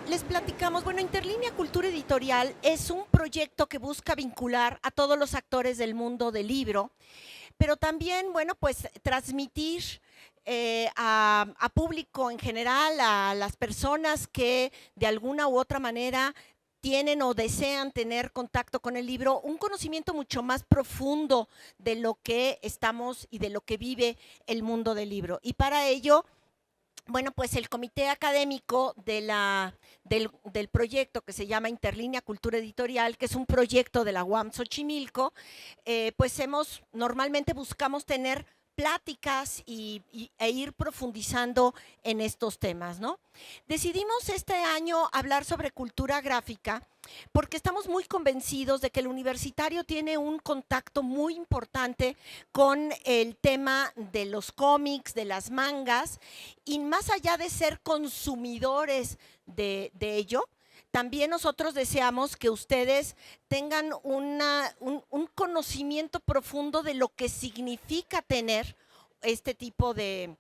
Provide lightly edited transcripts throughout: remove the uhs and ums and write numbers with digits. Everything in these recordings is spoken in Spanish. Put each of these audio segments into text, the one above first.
les platicamos, bueno, Interlínea Cultura Editorial es un proyecto que busca vincular a todos los actores del mundo del libro, pero también, bueno, pues transmitir a público en general, a las personas que de alguna u otra manera tienen o desean tener contacto con el libro, un conocimiento mucho más profundo de lo que estamos y de lo que vive el mundo del libro. Y para ello, bueno, pues el comité académico del proyecto que se llama Interlínea Cultura Editorial, que es un proyecto de la UAM Xochimilco, pues normalmente buscamos tener pláticas e ir profundizando en estos temas, ¿no? Decidimos este año hablar sobre cultura gráfica porque estamos muy convencidos de que el universitario tiene un contacto muy importante con el tema de los cómics, de las mangas, y más allá de ser consumidores de ello, también nosotros deseamos que ustedes tengan un conocimiento profundo de lo que significa tener este tipo de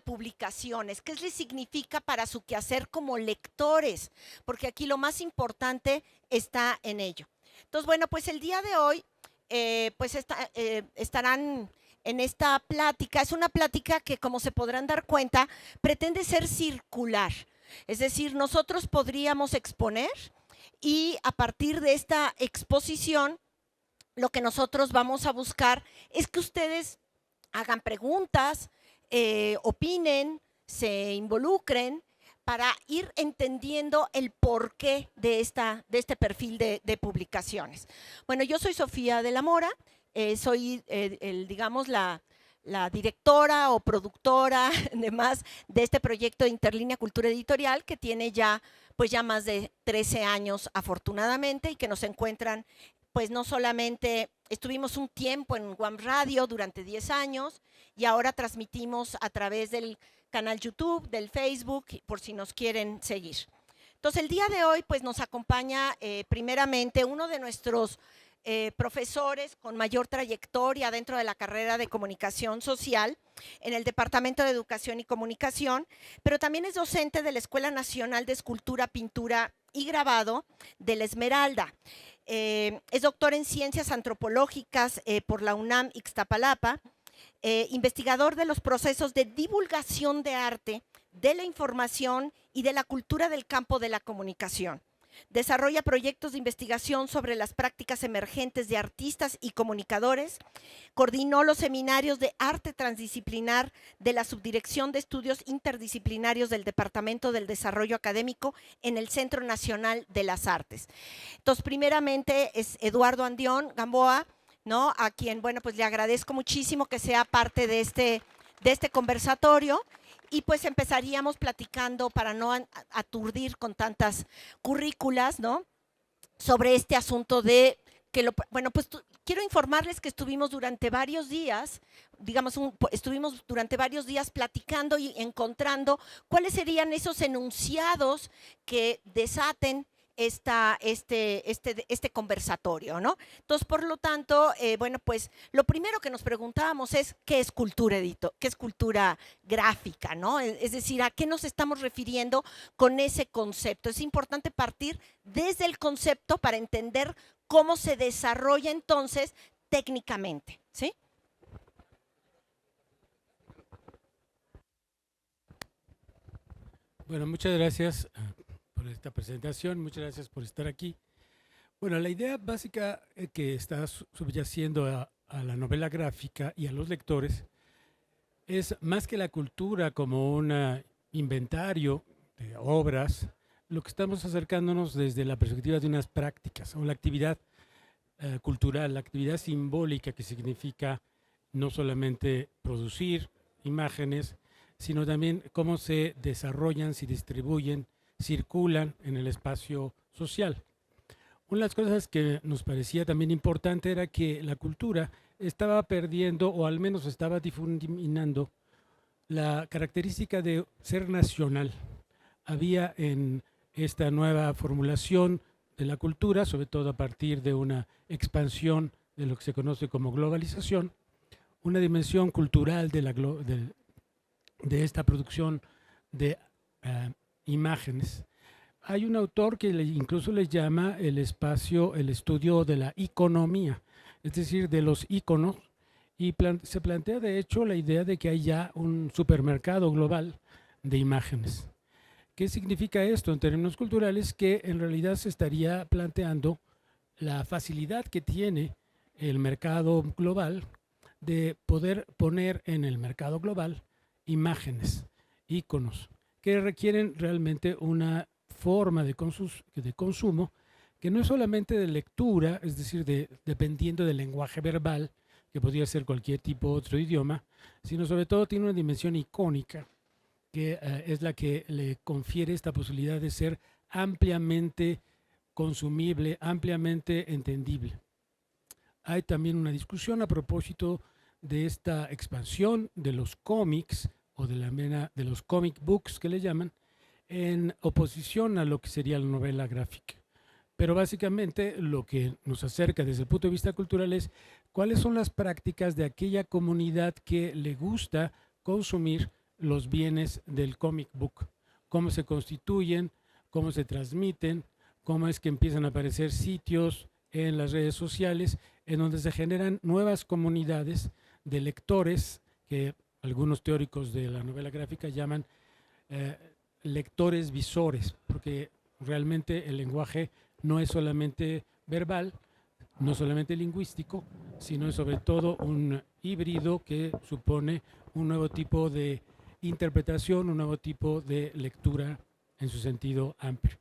publicaciones, qué les significa para su quehacer como lectores, porque aquí lo más importante está en ello. Entonces, bueno, pues el día de hoy, estarán en esta plática. Es una plática que, como se podrán dar cuenta, pretende ser circular. Es decir, nosotros podríamos exponer y a partir de esta exposición, lo que nosotros vamos a buscar es que ustedes hagan preguntas, opinen, se involucren para ir entendiendo el porqué de este perfil de publicaciones. Bueno, yo soy Sofía de la Mora, soy, digamos, la directora o productora de este proyecto de Interlínea Cultura Editorial, que tiene ya más de 13 años afortunadamente, y que nos encuentran, pues no solamente estuvimos un tiempo en UAM Radio durante 10 años y ahora transmitimos a través del canal YouTube, del Facebook, por si nos quieren seguir. Entonces el día de hoy pues nos acompaña primeramente uno de nuestros profesores con mayor trayectoria dentro de la carrera de comunicación social en el Departamento de Educación y Comunicación, pero también es docente de la Escuela Nacional de Escultura, Pintura y Grabado de La Esmeralda. Es doctor en Ciencias Antropológicas por la UNAM Ixtapalapa, investigador de los procesos de divulgación de arte, de la información y de la cultura del campo de la comunicación. Desarrolla proyectos de investigación sobre las prácticas emergentes de artistas y comunicadores. Coordinó los seminarios de arte transdisciplinar de la Subdirección de Estudios Interdisciplinarios del Departamento del Desarrollo Académico en el Centro Nacional de las Artes. Entonces, primeramente es Eduardo Andión Gamboa, ¿no? A quien, bueno, pues le agradezco muchísimo que sea parte de este conversatorio. Y pues empezaríamos platicando para no aturdir con tantas currículas, ¿no? Sobre este asunto de que bueno, pues quiero informarles que estuvimos durante varios días, estuvimos durante varios días platicando y encontrando cuáles serían esos enunciados que desaten este conversatorio, ¿no? Entonces, por lo tanto, bueno, pues lo primero que nos preguntábamos es qué es cultura gráfica, ¿no? Es decir, ¿a qué nos estamos refiriendo con ese concepto? Es importante partir desde el concepto para entender cómo se desarrolla entonces técnicamente, ¿sí? Bueno, muchas gracias por esta presentación, muchas gracias por estar aquí. Bueno, la idea básica que está subyaciendo a la novela gráfica y a los lectores es más que la cultura como un inventario de obras, lo que estamos acercándonos desde la perspectiva de unas prácticas o la actividad cultural, la actividad simbólica que significa no solamente producir imágenes, sino también cómo se desarrollan, se distribuyen, circulan en el espacio social. Una de las cosas que nos parecía también importante era que la cultura estaba perdiendo, o al menos estaba difuminando, la característica de ser nacional. Había en esta nueva formulación de la cultura, sobre todo a partir de una expansión de lo que se conoce como globalización, una dimensión cultural de esta producción de imágenes. Hay un autor que incluso le llama el estudio de la iconomía, es decir, de los iconos, y se plantea de hecho la idea de que hay ya un supermercado global de imágenes. ¿Qué significa esto en términos culturales? Que en realidad se estaría planteando la facilidad que tiene el mercado global de poder poner en el mercado global imágenes, iconos, que requieren realmente una forma de consumo que no es solamente de lectura, es decir, dependiendo del lenguaje verbal, que podría ser cualquier tipo de otro idioma, sino sobre todo tiene una dimensión icónica, que es la que le confiere esta posibilidad de ser ampliamente consumible, ampliamente entendible. Hay también una discusión a propósito de esta expansión de los cómics o de los comic books que le llaman, en oposición a lo que sería la novela gráfica. Pero básicamente lo que nos acerca desde el punto de vista cultural es cuáles son las prácticas de aquella comunidad que le gusta consumir los bienes del comic book, cómo se constituyen, cómo se transmiten, cómo es que empiezan a aparecer sitios en las redes sociales en donde se generan nuevas comunidades de lectores que algunos teóricos de la novela gráfica llaman lectores visores, porque realmente el lenguaje no es solamente verbal, no solamente lingüístico, sino sobre todo un híbrido que supone un nuevo tipo de interpretación, un nuevo tipo de lectura en su sentido amplio.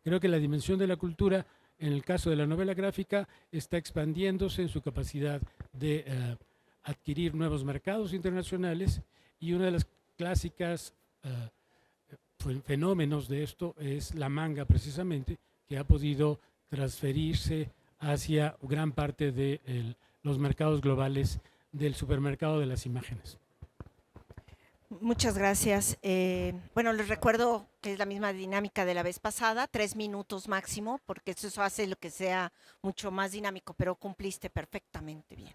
Creo que la dimensión de la cultura, en el caso de la novela gráfica, está expandiéndose en su capacidad de adquirir nuevos mercados internacionales, y una de las clásicas fenómenos de esto es la manga, precisamente, que ha podido transferirse hacia gran parte de los mercados globales del supermercado de las imágenes. Muchas gracias. Bueno, les recuerdo que es la misma dinámica de la vez pasada, 3 minutos máximo, porque eso hace lo que sea mucho más dinámico, pero cumpliste perfectamente bien.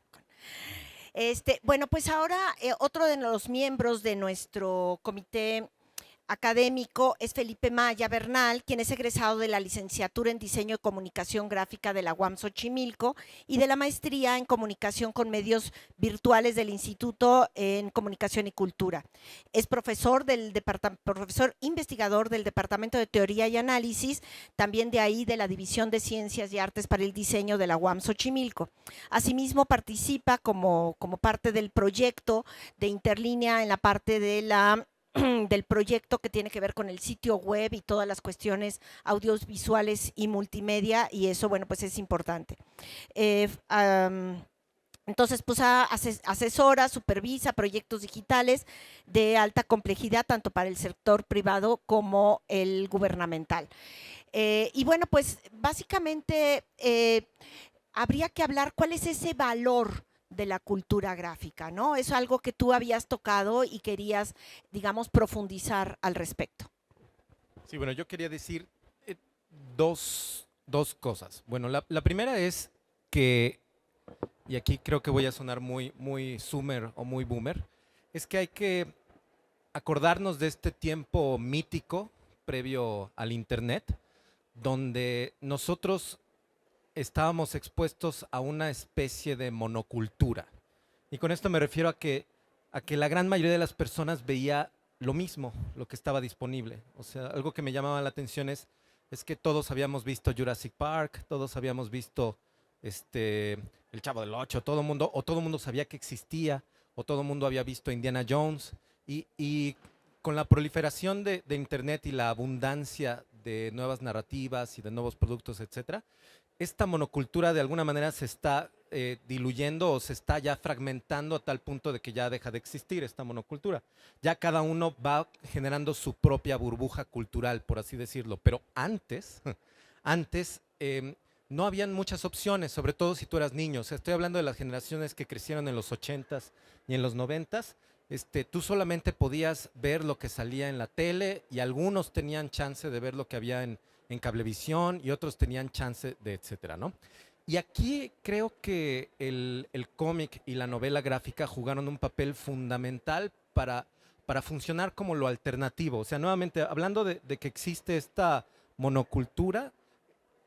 Bueno, pues ahora otro de los miembros de nuestro comité académico es Felipe Maya Bernal, quien es egresado de la licenciatura en Diseño y Comunicación Gráfica de la UAM Xochimilco y de la maestría en Comunicación con Medios Virtuales del Instituto en Comunicación y Cultura. Es profesor investigador del Departamento de Teoría y Análisis, también de ahí de la División de Ciencias y Artes para el Diseño de la UAM Xochimilco. Asimismo, participa como parte del proyecto de Interlínea en la parte de del proyecto que tiene que ver con el sitio web y todas las cuestiones audiovisuales y multimedia, y eso, bueno, pues es importante. Entonces, pues asesora, supervisa proyectos digitales de alta complejidad, tanto para el sector privado como el gubernamental. Y bueno, pues básicamente habría que hablar cuál es ese valor de la cultura gráfica, ¿no? Es algo que tú habías tocado y querías, digamos, profundizar al respecto. Sí, bueno, yo quería decir dos cosas. Bueno, la primera es que, y aquí creo que voy a sonar muy zoomer o muy boomer, es que hay que acordarnos de este tiempo mítico previo al Internet, donde nosotros estábamos expuestos a una especie de monocultura. Y con esto me refiero a que la gran mayoría de las personas veía lo mismo, lo que estaba disponible. O sea, algo que me llamaba la atención es que todos habíamos visto Jurassic Park, todos habíamos visto El Chavo del Ocho, todo el mundo sabía que existía, o todo el mundo había visto Indiana Jones. Y con la proliferación de Internet y la abundancia de nuevas narrativas y de nuevos productos, etcétera, esta monocultura de alguna manera se está diluyendo o se está ya fragmentando a tal punto de que ya deja de existir esta monocultura. Ya cada uno va generando su propia burbuja cultural, por así decirlo. Pero antes no habían muchas opciones, sobre todo si tú eras niño. O sea, estoy hablando de las generaciones que crecieron en los 80s y en los 90s. Tú solamente podías ver lo que salía en la tele, y algunos tenían chance de ver lo que había en Cablevisión, y otros tenían chance de etcétera, ¿no? Y aquí creo que el cómic y la novela gráfica jugaron un papel fundamental para para funcionar como lo alternativo. O sea, nuevamente, hablando de que existe esta monocultura,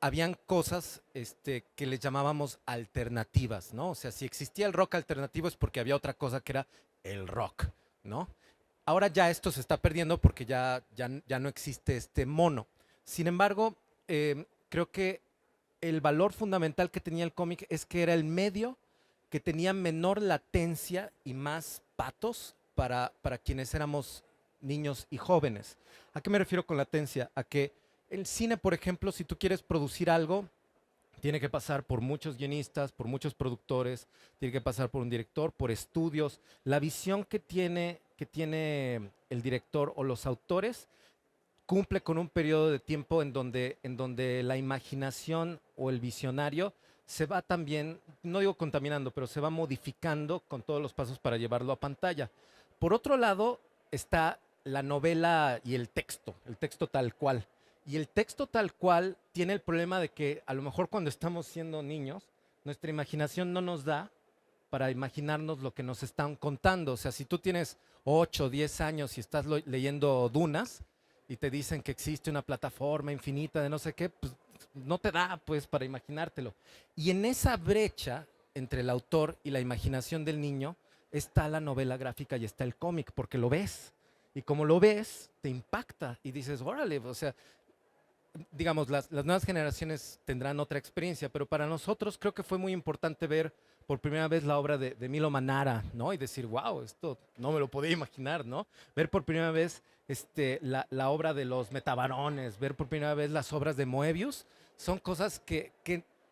habían cosas que les llamábamos alternativas, ¿no? O sea, si existía el rock alternativo es porque había otra cosa que era el rock, ¿no? Ahora ya esto se está perdiendo porque ya no existe este mono. Sin embargo, creo que el valor fundamental que tenía el cómic es que era el medio que tenía menor latencia y más patos para quienes éramos niños y jóvenes. ¿A qué me refiero con latencia? A que el cine, por ejemplo, si tú quieres producir algo, tiene que pasar por muchos guionistas, por muchos productores, tiene que pasar por un director, por estudios. La visión que tiene el director o los autores cumple con un periodo de tiempo en donde la imaginación o el visionario se va también, no digo contaminando, pero se va modificando con todos los pasos para llevarlo a pantalla. Por otro lado está la novela y el texto tal cual. Y el texto tal cual tiene el problema de que a lo mejor cuando estamos siendo niños, nuestra imaginación no nos da para imaginarnos lo que nos están contando. O sea, si tú tienes 8 o 10 años y estás leyendo Dunas y te dicen que existe una plataforma infinita de no sé qué, pues no te da pues para imaginártelo. Y en esa brecha entre el autor y la imaginación del niño está la novela gráfica y está el cómic, porque lo ves. Y como lo ves, te impacta y dices, órale, o sea, digamos, las nuevas generaciones tendrán otra experiencia, pero para nosotros creo que fue muy importante ver por primera vez la obra de Milo Manara, ¿no? Y decir, wow, esto no me lo podía imaginar, ¿no? Ver por primera vez la obra de los Metabarones, ver por primera vez las obras de Moebius, son cosas que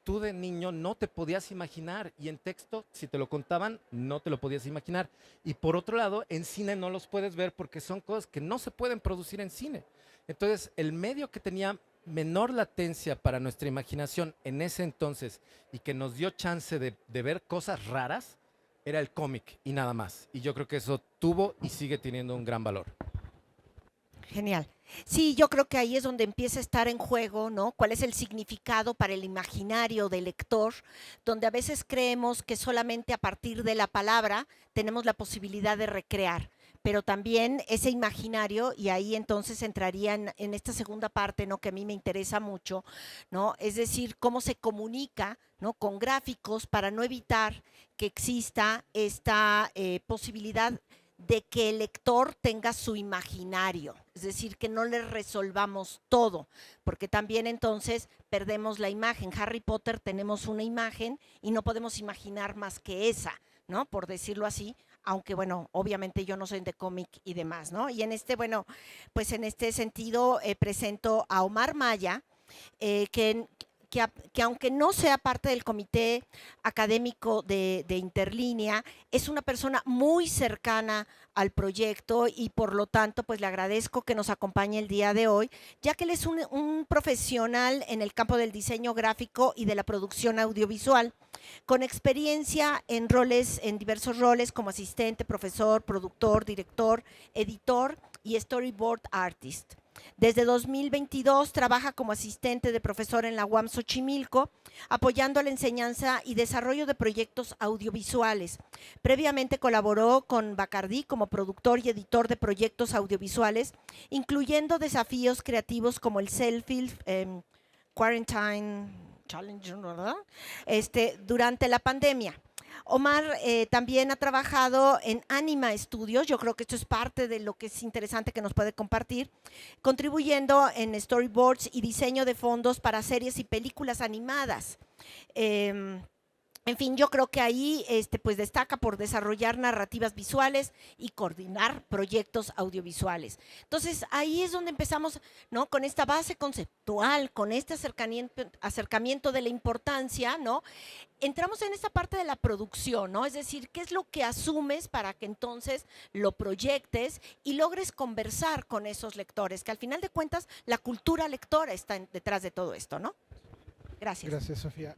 tú de niño no te podías imaginar, y en texto, si te lo contaban, no te lo podías imaginar. Y por otro lado, en cine no los puedes ver porque son cosas que no se pueden producir en cine. Entonces, el medio que tenía menor latencia para nuestra imaginación en ese entonces y que nos dio chance de ver cosas raras era el cómic y nada más. Y yo creo que eso tuvo y sigue teniendo un gran valor. Genial. Sí, yo creo que ahí es donde empieza a estar en juego, ¿no? ¿Cuál es el significado para el imaginario del lector? Donde a veces creemos que solamente a partir de la palabra tenemos la posibilidad de recrear, pero también ese imaginario, y ahí entonces entraría en esta segunda parte, ¿no? Que a mí me interesa mucho, ¿no? Es decir, cómo se comunica, ¿no? Con gráficos para no evitar que exista esta posibilidad de que el lector tenga su imaginario, es decir, que no le resolvamos todo, porque también entonces perdemos la imagen. Harry Potter tenemos una imagen y no podemos imaginar más que esa, ¿no? Por decirlo así, aunque bueno, obviamente yo no soy de cómic y demás, ¿no? Y bueno, pues en este sentido presento a Omar Maya, que aunque no sea parte del comité académico de Interlínea, es una persona muy cercana al proyecto y por lo tanto pues le agradezco que nos acompañe el día de hoy, ya que él es un profesional en el campo del diseño gráfico y de la producción audiovisual, con experiencia en diversos roles como asistente, profesor, productor, director, editor y storyboard artist. Desde 2022 trabaja como asistente de profesor en la UAM Xochimilco, apoyando la enseñanza y desarrollo de proyectos audiovisuales. Previamente colaboró con Bacardí como productor y editor de proyectos audiovisuales, incluyendo desafíos creativos como el Selfie Quarantine Challenge, ¿verdad? Durante la pandemia. Omar también ha trabajado en Anima Studios, yo creo que esto es parte de lo que es interesante que nos puede compartir, contribuyendo en storyboards y diseño de fondos para series y películas animadas. En fin, yo creo que ahí pues destaca por desarrollar narrativas visuales y coordinar proyectos audiovisuales. Entonces, ahí es donde empezamos, ¿no? Con esta base conceptual, con este acercamiento de la importancia, ¿no? Entramos en esta parte de la producción, ¿no? Es decir, ¿qué es lo que asumes para que entonces lo proyectes y logres conversar con esos lectores? Que al final de cuentas, la cultura lectora está detrás de todo esto, ¿no? Gracias. Gracias, Sofía.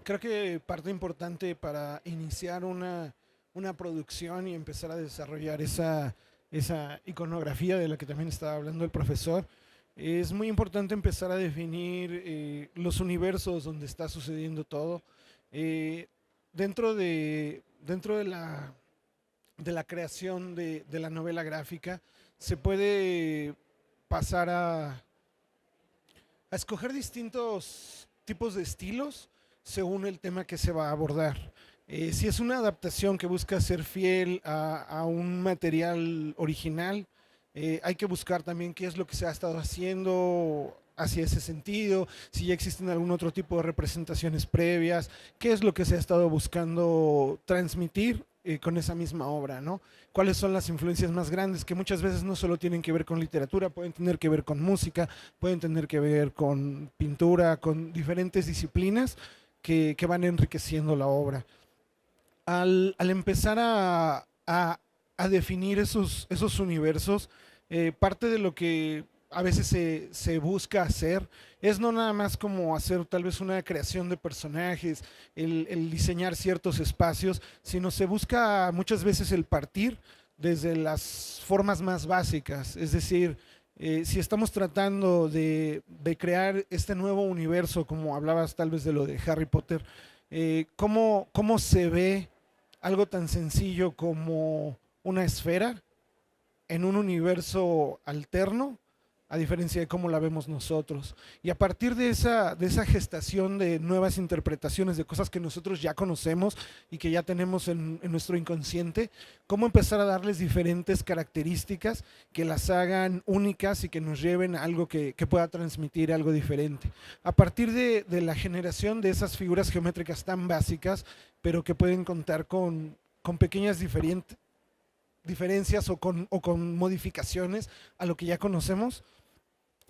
Creo que parte importante para iniciar una producción y empezar a desarrollar esa iconografía de la que también estaba hablando el profesor, es muy importante empezar a definir los universos donde está sucediendo todo. Dentro de de la creación de la novela gráfica, se puede pasar a escoger distintos tipos de estilos según el tema que se va a abordar. Si es una adaptación que busca ser fiel a un material original, hay que buscar también qué es lo que se ha estado haciendo hacia ese sentido, si ya existen algún otro tipo de representaciones previas, qué es lo que se ha estado buscando transmitir con esa misma obra, ¿no? ¿Cuáles son las influencias más grandes que muchas veces no solo tienen que ver con literatura, pueden tener que ver con música, pueden tener que ver con pintura, con diferentes disciplinas que van enriqueciendo la obra? Al empezar a definir esos universos, parte de lo que a veces se busca hacer es no nada más como hacer tal vez una creación de personajes, el diseñar ciertos espacios, sino se busca muchas veces el partir desde las formas más básicas, es decir, si estamos tratando de crear este nuevo universo, como hablabas tal vez de lo de Harry Potter, ¿cómo se ve algo tan sencillo como una esfera en un universo alterno, a diferencia de cómo la vemos nosotros? Y a partir de esa gestación de nuevas interpretaciones de cosas que nosotros ya conocemos y que ya tenemos en nuestro inconsciente, ¿cómo empezar a darles diferentes características que las hagan únicas y que nos lleven a algo que pueda transmitir algo diferente? A partir de la generación de esas figuras geométricas tan básicas, pero que pueden contar con pequeñas diferencias o con modificaciones a lo que ya conocemos,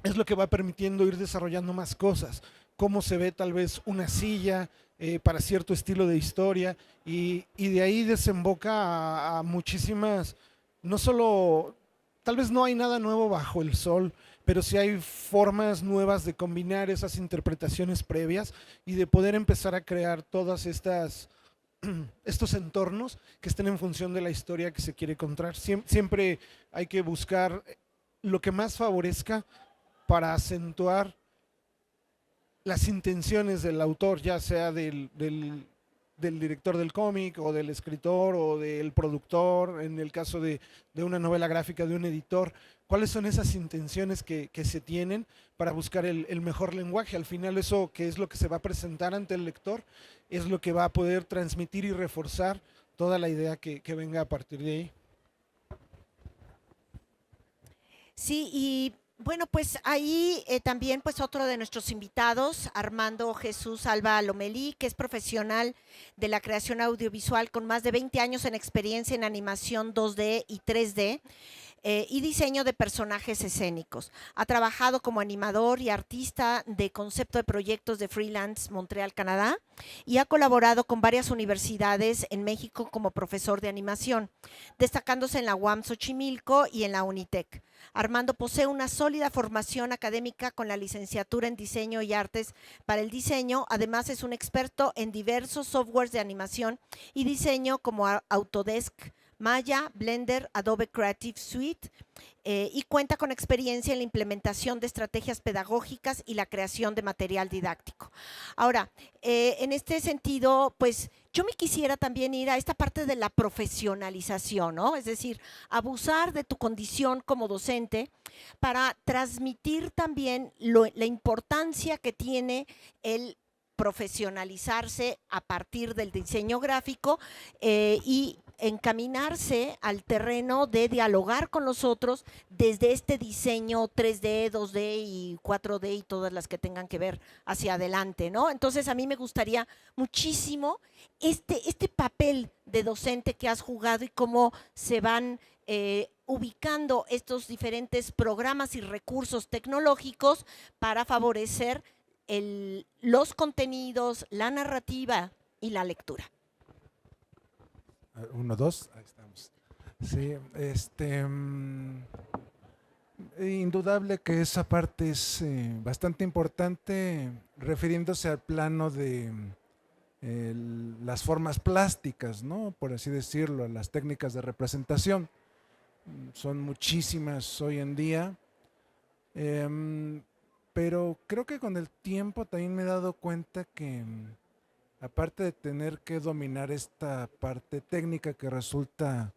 es lo que va permitiendo ir desarrollando más cosas, cómo se ve tal vez una silla para cierto estilo de historia, y de ahí desemboca a muchísimas, no solo, tal vez no hay nada nuevo bajo el sol, pero sí hay formas nuevas de combinar esas interpretaciones previas y de poder empezar a crear todas estos entornos que estén en función de la historia que se quiere contar. Siempre hay que buscar lo que más favorezca para acentuar las intenciones del autor, ya sea del director del cómic o del escritor o del productor, en el caso de una novela gráfica de un editor. ¿Cuáles son esas intenciones que se tienen para buscar el mejor lenguaje? Al final, eso que es lo que se va a presentar ante el lector es lo que va a poder transmitir y reforzar toda la idea que venga a partir de ahí. Sí, y bueno, pues ahí también pues otro de nuestros invitados, Armando Jesús Alba Lomelí, que es profesional de la creación audiovisual con más de 20 años en experiencia en animación 2D y 3D. Y diseño de personajes escénicos. Ha trabajado como animador y artista de concepto de proyectos de freelance Montreal, Canadá, y ha colaborado con varias universidades en México como profesor de animación, destacándose en la UAM Xochimilco y en la Unitec. Armando posee una sólida formación académica con la licenciatura en diseño y artes para el diseño. Además, es un experto en diversos softwares de animación y diseño como Autodesk, Maya, Blender, Adobe Creative Suite, y cuenta con experiencia en la implementación de estrategias pedagógicas y la creación de material didáctico. Ahora, en este sentido, pues yo me quisiera también ir a esta parte de la profesionalización, ¿no? Es decir, abusar de tu condición como docente para transmitir también la importancia que tiene el profesionalizarse a partir del diseño gráfico y encaminarse al terreno de dialogar con los otros desde este diseño 3D, 2D y 4D y todas las que tengan que ver hacia adelante, ¿no? Entonces a mí me gustaría muchísimo este papel de docente que has jugado y cómo se van ubicando estos diferentes programas y recursos tecnológicos para favorecer los contenidos, la narrativa y la lectura. 1, 2, ahí estamos. Sí, indudable que esa parte es bastante importante, refiriéndose al plano de las formas plásticas, ¿no? Por así decirlo, las técnicas de representación. Son muchísimas hoy en día, pero creo que con el tiempo también me he dado cuenta que aparte de tener que dominar esta parte técnica que resulta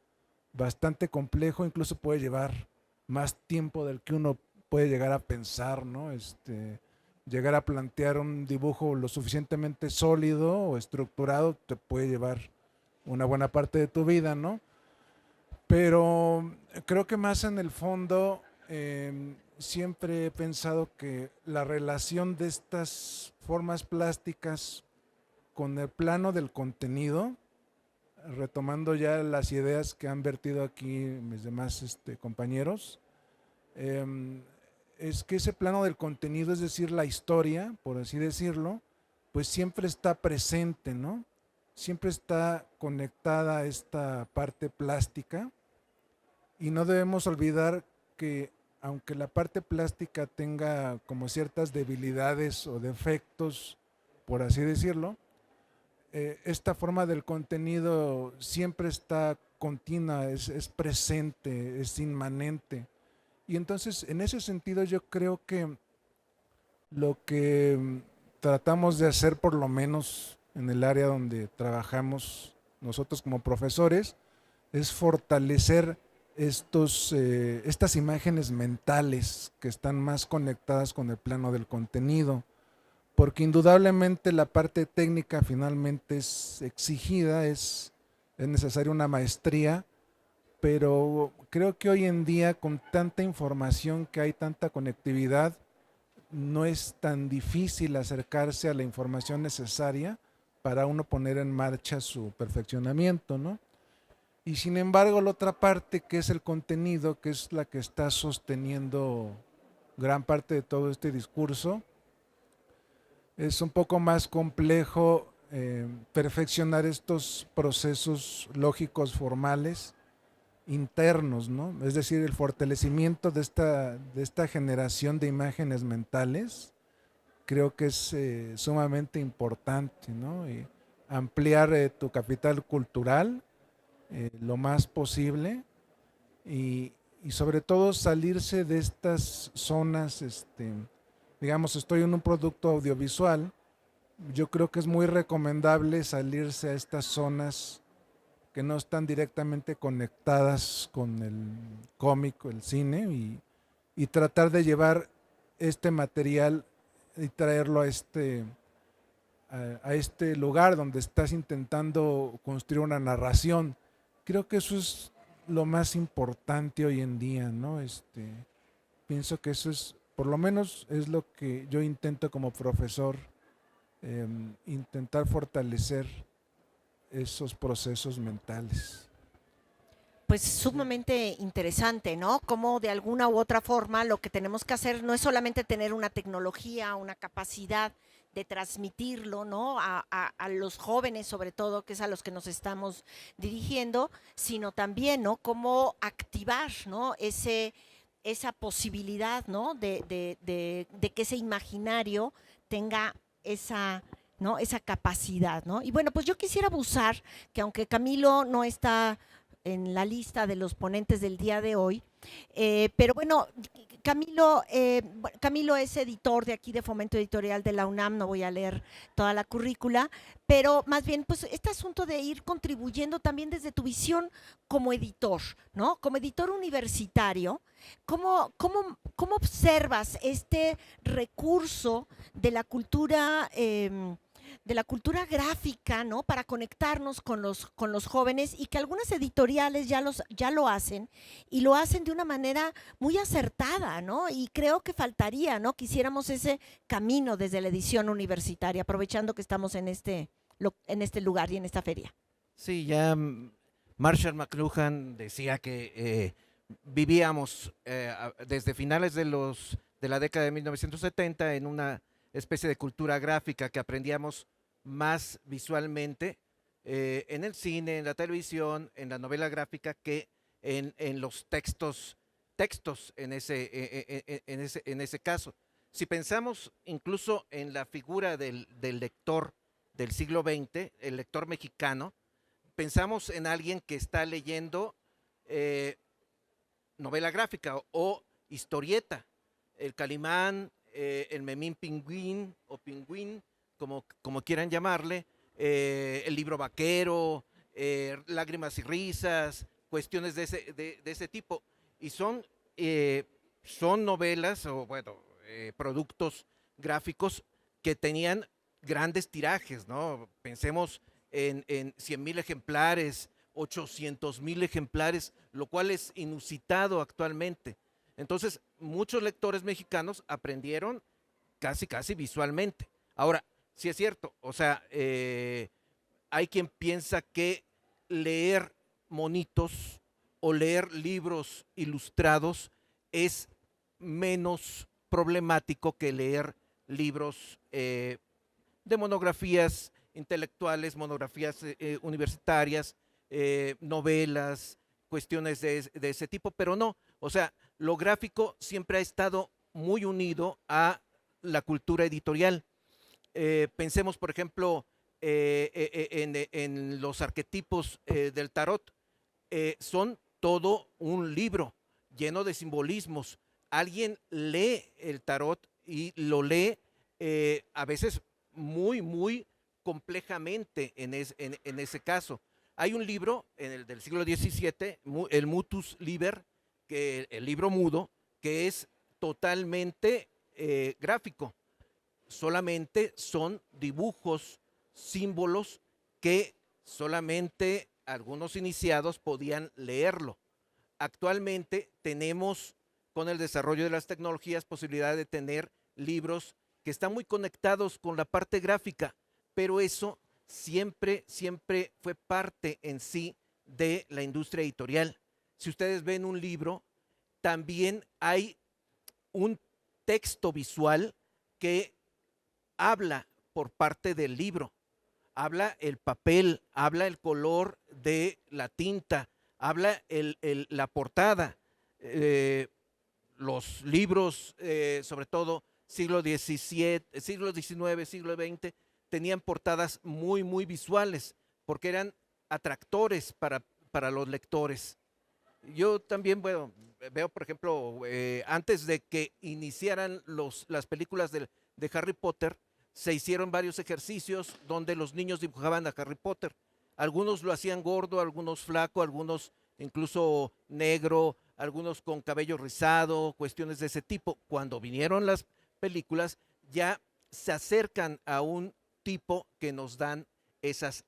bastante complejo, incluso puede llevar más tiempo del que uno puede llegar a pensar, ¿no? Llegar a plantear un dibujo lo suficientemente sólido o estructurado te puede llevar una buena parte de tu vida, ¿no? Pero creo que más en el fondo siempre he pensado que la relación de estas formas plásticas con el plano del contenido, retomando ya las ideas que han vertido aquí mis demás compañeros, es que ese plano del contenido, es decir, la historia, por así decirlo, pues siempre está presente, ¿no? Siempre está conectada a esta parte plástica y no debemos olvidar que aunque la parte plástica tenga como ciertas debilidades o defectos, por así decirlo, esta forma del contenido siempre está continua, es presente, es inmanente. Y entonces, en ese sentido, yo creo que lo que tratamos de hacer, por lo menos en el área donde trabajamos nosotros como profesores, es fortalecer estas imágenes mentales que están más conectadas con el plano del contenido, porque indudablemente la parte técnica finalmente es exigida, es necesaria una maestría, pero creo que hoy en día con tanta información que hay, tanta conectividad, no es tan difícil acercarse a la información necesaria para uno poner en marcha su perfeccionamiento, ¿no? Y sin embargo, la otra parte, que es el contenido, que es la que está sosteniendo gran parte de todo este discurso, es un poco más complejo perfeccionar estos procesos lógicos formales internos, ¿no? Es decir, el fortalecimiento de esta generación de imágenes mentales, creo que es sumamente importante, ¿no? Y ampliar tu capital cultural lo más posible y sobre todo salirse de estas zonas, digamos, estoy en un producto audiovisual, yo creo que es muy recomendable salirse a estas zonas que no están directamente conectadas con el cómic o el cine y tratar de llevar este material y traerlo a este lugar donde estás intentando construir una narración. Creo que eso es lo más importante hoy en día, ¿no? Pienso que eso es, por lo menos es lo que yo intento como profesor, intentar fortalecer esos procesos mentales. Pues sumamente interesante, ¿no? Cómo de alguna u otra forma lo que tenemos que hacer no es solamente tener una tecnología, una capacidad de transmitirlo, ¿no? A los jóvenes, sobre todo, que es a los que nos estamos dirigiendo, sino también, ¿no? Cómo activar, ¿no? Esa posibilidad, ¿no? De que ese imaginario tenga esa, ¿no? Esa capacidad, ¿no? Y bueno, pues yo quisiera abusar que aunque Camilo no está en la lista de los ponentes del día de hoy, pero bueno, Camilo es editor de aquí de Fomento Editorial de la UNAM, no voy a leer toda la currícula, pero más bien pues este asunto de ir contribuyendo también desde tu visión como editor, ¿no? Como editor universitario, ¿cómo observas este recurso de la cultura gráfica, ¿no? Para conectarnos con los jóvenes y que algunas editoriales ya lo hacen y lo hacen de una manera muy acertada, ¿no? Y creo que faltaría, ¿no? Que hiciéramos ese camino desde la edición universitaria, aprovechando que estamos en este lugar y en esta feria. Sí, ya Marshall McLuhan decía que vivíamos desde finales de la década de 1970 en una especie de cultura gráfica que aprendíamos más visualmente en el cine, en la televisión, en la novela gráfica que en los textos en ese caso. Si pensamos incluso en la figura del lector del siglo XX, el lector mexicano, pensamos en alguien que está leyendo novela gráfica o historieta, el Calimán, el Memín Pingüín o Pingüín, como quieran llamarle, el libro vaquero, Lágrimas y Risas, cuestiones de ese tipo. Y son novelas o, bueno, productos gráficos que tenían grandes tirajes, ¿no? Pensemos en 100,000 ejemplares, 800,000 ejemplares, lo cual es inusitado actualmente. Entonces, muchos lectores mexicanos aprendieron casi visualmente. Ahora, sí es cierto, o sea, hay quien piensa que leer monitos o leer libros ilustrados es menos problemático que leer libros de monografías intelectuales, monografías universitarias, novelas, cuestiones de ese tipo, pero no, o sea, lo gráfico siempre ha estado muy unido a la cultura editorial. Pensemos, por ejemplo, en los arquetipos del tarot. Son todo un libro lleno de simbolismos. Alguien lee el tarot y lo lee a veces muy complejamente en ese caso. Hay un libro del siglo XVII, el Mutus Liber, el libro mudo, que es totalmente gráfico. Solamente son dibujos, símbolos que solamente algunos iniciados podían leerlo. Actualmente tenemos, con el desarrollo de las tecnologías, posibilidad de tener libros que están muy conectados con la parte gráfica, pero eso siempre fue parte en sí de la industria editorial. Si ustedes ven un libro, también hay un texto visual que habla por parte del libro. Habla el papel, habla el color de la tinta, habla la portada. Los libros, sobre todo siglo XVII, siglo XIX, siglo XX, tenían portadas muy visuales, porque eran atractores para los lectores. Yo también, bueno, veo, por ejemplo, antes de que iniciaran las películas de Harry Potter, se hicieron varios ejercicios donde los niños dibujaban a Harry Potter. Algunos lo hacían gordo, algunos flaco, algunos incluso negro, algunos con cabello rizado, cuestiones de ese tipo. Cuando vinieron las películas, ya se acercan a un tipo que nos dan esas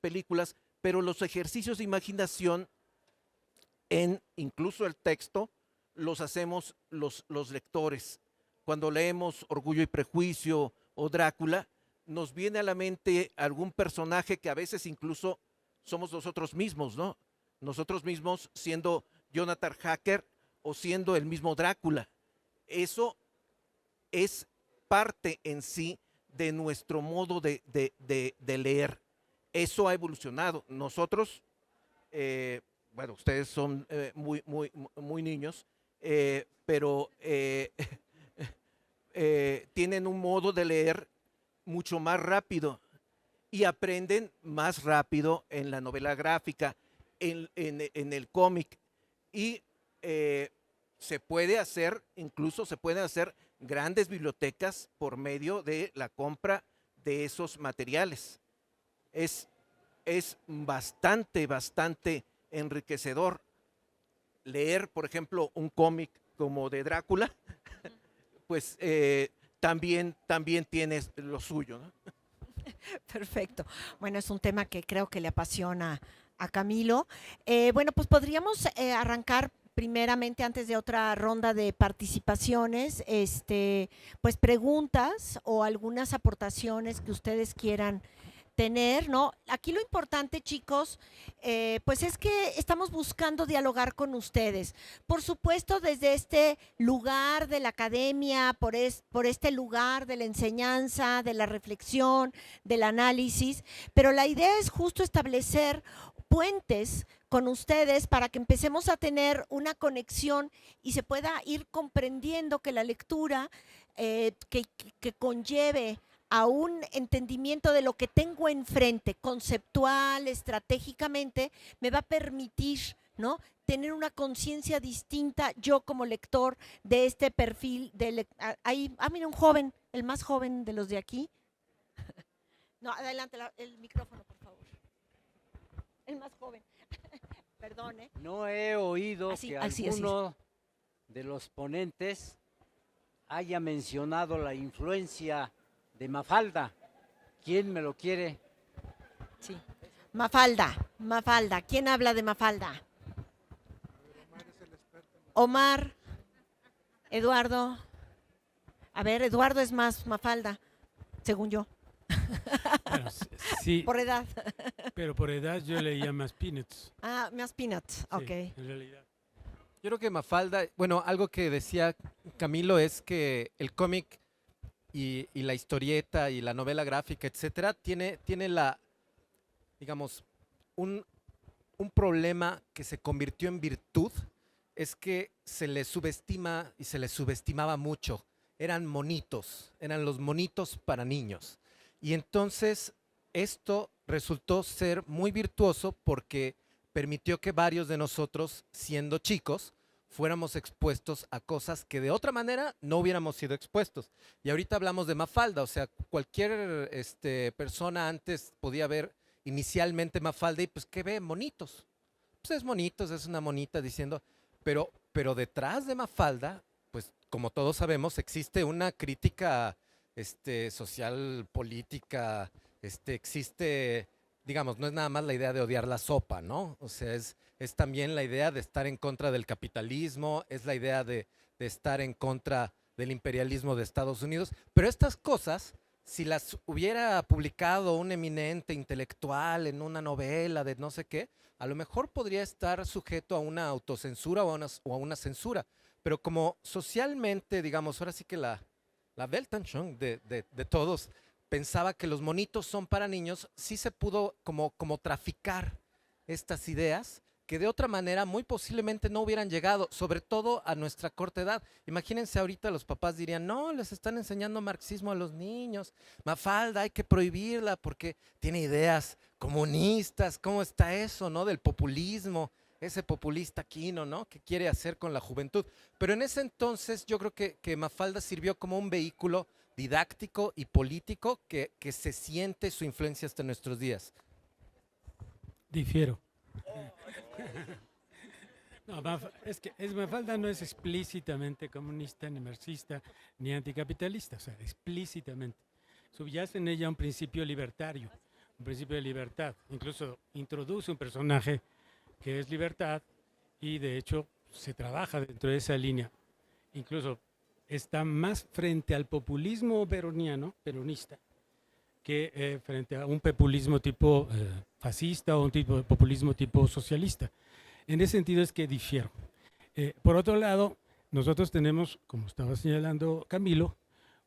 películas, pero los ejercicios de imaginación incluso el texto los hacemos los lectores. Cuando leemos Orgullo y Prejuicio o Drácula, nos viene a la mente algún personaje que a veces incluso somos nosotros mismos, ¿no? Nosotros mismos siendo Jonathan Hacker o siendo el mismo Drácula. Eso es parte en sí de nuestro modo de leer. Eso ha evolucionado. Nosotros, bueno, ustedes son muy niños, pero tienen un modo de leer mucho más rápido y aprenden más rápido en la novela gráfica, en el cómic, y incluso se pueden hacer grandes bibliotecas por medio de la compra de esos materiales. Es bastante enriquecedor leer, por ejemplo, un cómic como de Drácula, pues también tiene lo suyo, ¿no? Perfecto. Bueno, es un tema que creo que le apasiona a Camilo. Bueno, pues podríamos arrancar primeramente, antes de otra ronda de participaciones, pues preguntas o algunas aportaciones que ustedes quieran tener, ¿no? Aquí lo importante, chicos, pues es que estamos buscando dialogar con ustedes. Por supuesto, desde este lugar de la academia, por este lugar de la enseñanza, de la reflexión, del análisis, pero la idea es justo establecer puentes con ustedes para que empecemos a tener una conexión y se pueda ir comprendiendo que la lectura que conlleve a un entendimiento de lo que tengo enfrente, conceptual, estratégicamente, me va a permitir, ¿no?, tener una conciencia distinta yo como lector de este perfil. Mira, un joven, el más joven de los de aquí. No, adelante el micrófono, por favor. El más joven. Perdone. No he oído Así, que así, así. alguno de los ponentes haya mencionado la influencia de Mafalda. ¿Quién me lo quiere? Sí. Mafalda, Mafalda. ¿Quién habla de Mafalda? Omar, Eduardo. A ver, Eduardo es más Mafalda, según yo, Bueno, sí, por edad. pero por edad yo leía más Peanuts. Ah, más Peanuts, Sí, ok. en realidad. Yo creo que Mafalda, bueno, algo que decía Camilo es que el cómic y la historieta y la novela gráfica, etcétera, tiene digamos, un problema que se convirtió en virtud, es que se les subestima y se les subestimaba mucho. Eran monitos, eran los monitos para niños. Y entonces esto resultó ser muy virtuoso porque permitió que varios de nosotros, siendo chicos, fuéramos expuestos a cosas que de otra manera no hubiéramos sido expuestos. Y ahorita hablamos de Mafalda, o sea, cualquier persona antes podía ver inicialmente Mafalda y pues ¿qué ve? Monitos. Pues es monitos, es una monita diciendo, pero detrás de Mafalda, pues como todos sabemos, existe una crítica social, política, existe, digamos, no es nada más la idea de odiar la sopa, ¿no? O sea, es también la idea de estar en contra del capitalismo, es la idea de estar en contra del imperialismo de Estados Unidos, pero estas cosas, si las hubiera publicado un eminente intelectual en una novela de no sé qué, a lo mejor podría estar sujeto a una autocensura o a una censura, pero como socialmente, digamos, ahora sí que la Weltanschauung de todos pensaba que los monitos son para niños, sí se pudo como traficar estas ideas que de otra manera muy posiblemente no hubieran llegado, sobre todo a nuestra corta edad. Imagínense ahorita los papás dirían, no, les están enseñando marxismo a los niños, Mafalda hay que prohibirla porque tiene ideas comunistas, ¿cómo está eso, no? Del populismo, ese populista Quino, ¿no? Que quiere hacer con la juventud. Pero en ese entonces yo creo que Mafalda sirvió como un vehículo didáctico y político que se siente su influencia hasta nuestros días. Difiero. No, es que Mafalda no es explícitamente comunista, ni marxista, ni anticapitalista, o sea, explícitamente. Subyace en ella un principio libertario, un principio de libertad. Incluso introduce un personaje que es libertad y de hecho se trabaja dentro de esa línea. Incluso está más frente al populismo peronista, que frente a un populismo tipo fascista o un tipo de populismo tipo socialista. En ese sentido es que difiero. Por otro lado, nosotros tenemos, como estaba señalando Camilo,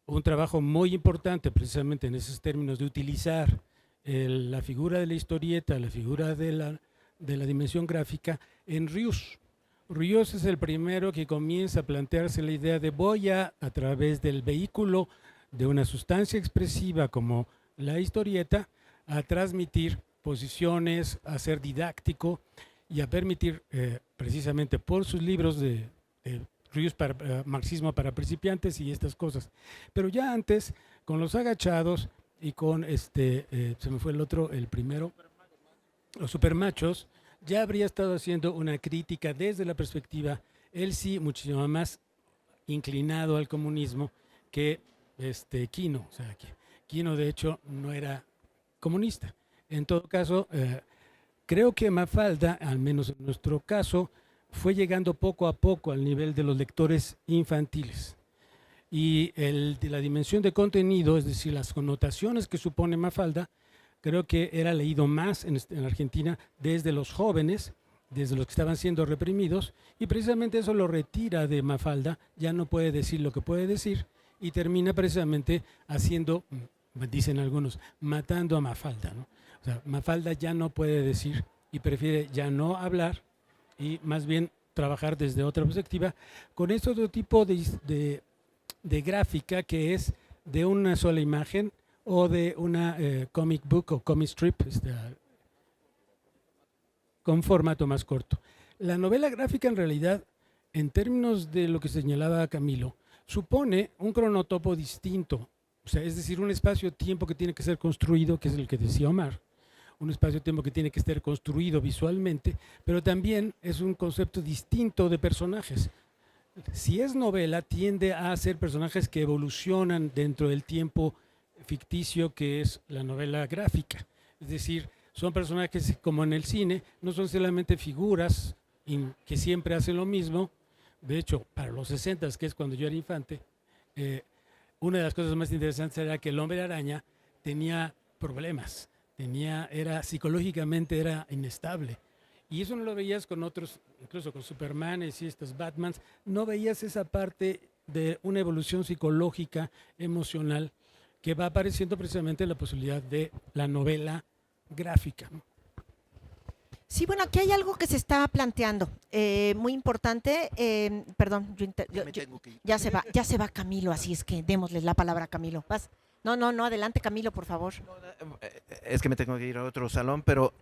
un trabajo muy importante precisamente en esos términos de utilizar la figura de la historieta, la figura de la dimensión gráfica en Rius. Rius es el primero que comienza a plantearse la idea de voy a través del vehículo de una sustancia expresiva como la historieta, a transmitir posiciones, a ser didáctico y a permitir, precisamente por sus libros de Rius para marxismo para principiantes y estas cosas. Pero ya antes, con los agachados y con se me fue el primero, los supermachos, ya habría estado haciendo una crítica desde la perspectiva, él sí, muchísimo más inclinado al comunismo que Quino. O sea, Quino de hecho no era comunista. En todo caso, creo que Mafalda, al menos en nuestro caso, fue llegando poco a poco al nivel de los lectores infantiles. Y de la dimensión de contenido, es decir, las connotaciones que supone Mafalda, creo que era leído más en Argentina desde los jóvenes, desde los que estaban siendo reprimidos, y precisamente eso lo retira de Mafalda, ya no puede decir lo que puede decir, y termina precisamente haciendo, dicen algunos, matando a Mafalda, ¿no? O sea, Mafalda ya no puede decir y prefiere ya no hablar y más bien trabajar desde otra perspectiva con este otro tipo de gráfica que es de una sola imagen o de una comic book o comic strip con formato más corto. La novela gráfica en realidad, en términos de lo que señalaba Camilo, supone un cronotopo distinto, o sea, es decir, un espacio-tiempo que tiene que ser construido, que es el que decía Omar, un espacio-tiempo que tiene que estar construido visualmente, pero también es un concepto distinto de personajes. Si es novela, tiende a ser personajes que evolucionan dentro del tiempo ficticio que es la novela gráfica. Es decir, son personajes como en el cine, no son solamente figuras que siempre hacen lo mismo. De hecho, para los 60, que es cuando yo era infante, una de las cosas más interesantes era que el hombre araña tenía problemas, psicológicamente era inestable. Y eso no lo veías con otros, incluso con Superman y estos Batmans, no veías esa parte de una evolución psicológica, emocional, que va apareciendo precisamente en la posibilidad de la novela gráfica, ¿no? Sí, bueno, aquí hay algo que se está planteando, muy importante. Perdón, ya se va Camilo, así es que démosle la palabra a Camilo. ¿Vas? No, adelante Camilo, por favor. Es que me tengo que ir a otro salón, pero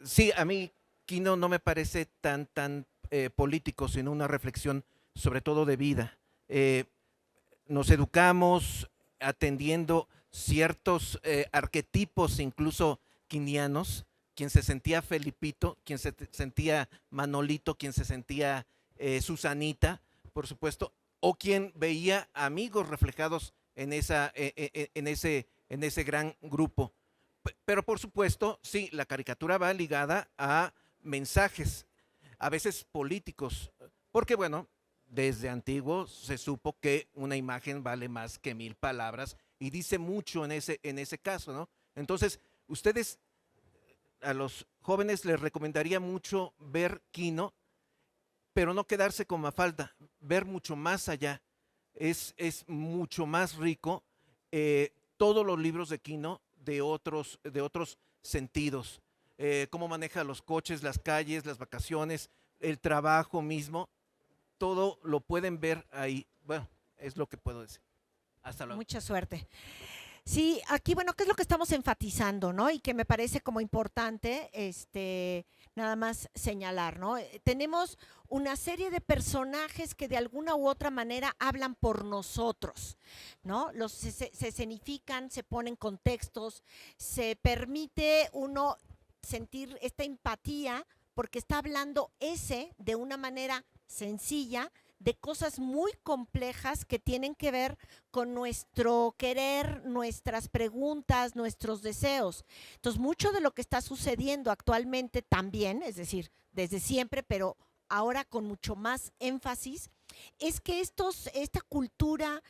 sí, a mí Quino no me parece tan político, sino una reflexión sobre todo de vida. Nos educamos atendiendo ciertos arquetipos, incluso quinianos, quien se sentía Felipito, quien se sentía Manolito, quien se sentía Susanita, por supuesto, o quien veía amigos reflejados en ese gran grupo. Pero por supuesto, sí, la caricatura va ligada a mensajes, a veces políticos, porque bueno, desde antiguo se supo que una imagen vale más que 1000 palabras y dice mucho en ese caso, ¿no? Entonces, ustedes, a los jóvenes les recomendaría mucho ver Quino, pero no quedarse con Mafalda, ver mucho más allá. Es mucho más rico todos los libros de Quino de otros sentidos. Cómo maneja los coches, las calles, las vacaciones, el trabajo mismo, todo lo pueden ver ahí. Bueno, es lo que puedo decir. Hasta luego. Mucha suerte. Sí, aquí, bueno, ¿qué es lo que estamos enfatizando, no? Y que me parece como importante, nada más señalar, ¿no? Tenemos una serie de personajes que de alguna u otra manera hablan por nosotros, ¿no? Se escenifican, se ponen contextos, se permite uno sentir esta empatía porque está hablando de una manera sencilla, de cosas muy complejas que tienen que ver con nuestro querer, nuestras preguntas, nuestros deseos. Entonces, mucho de lo que está sucediendo actualmente también, es decir, desde siempre, pero ahora con mucho más énfasis, es que esta cultura,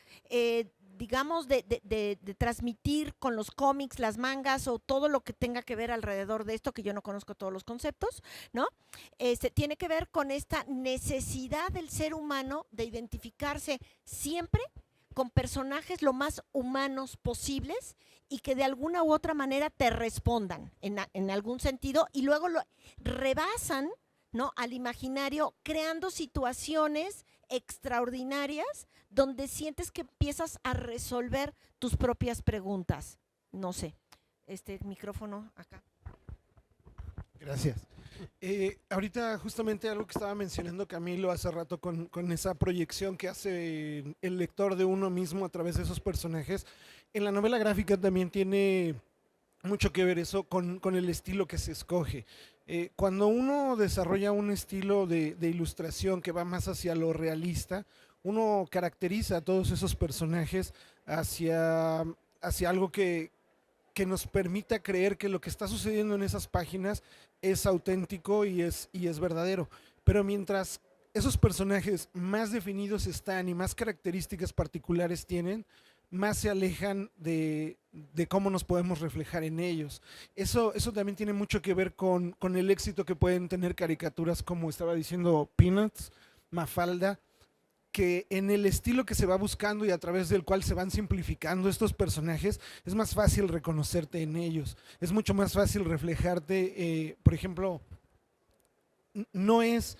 digamos, de transmitir con los cómics, las mangas o todo lo que tenga que ver alrededor de esto, que yo no conozco todos los conceptos, ¿no? Tiene que ver con esta necesidad del ser humano de identificarse siempre con personajes lo más humanos posibles y que de alguna u otra manera te respondan en algún sentido y luego lo rebasan, ¿no?, al imaginario, creando situaciones extraordinarias donde sientes que empiezas a resolver tus propias preguntas. No sé, micrófono acá. Gracias. Ahorita justamente algo que estaba mencionando Camilo hace rato con esa proyección que hace el lector de uno mismo a través de esos personajes. En la novela gráfica también tiene mucho que ver eso con el estilo que se escoge. Cuando uno desarrolla un estilo de ilustración que va más hacia lo realista, uno caracteriza a todos esos personajes hacia algo que nos permita creer que lo que está sucediendo en esas páginas es auténtico y es verdadero. Pero mientras esos personajes más definidos están y más características particulares tienen, más se alejan de cómo nos podemos reflejar en ellos. Eso también tiene mucho que ver con el éxito que pueden tener caricaturas como estaba diciendo Peanuts, Mafalda, que en el estilo que se va buscando y a través del cual se van simplificando estos personajes, es más fácil reconocerte en ellos. Es mucho más fácil reflejarte, por ejemplo, no es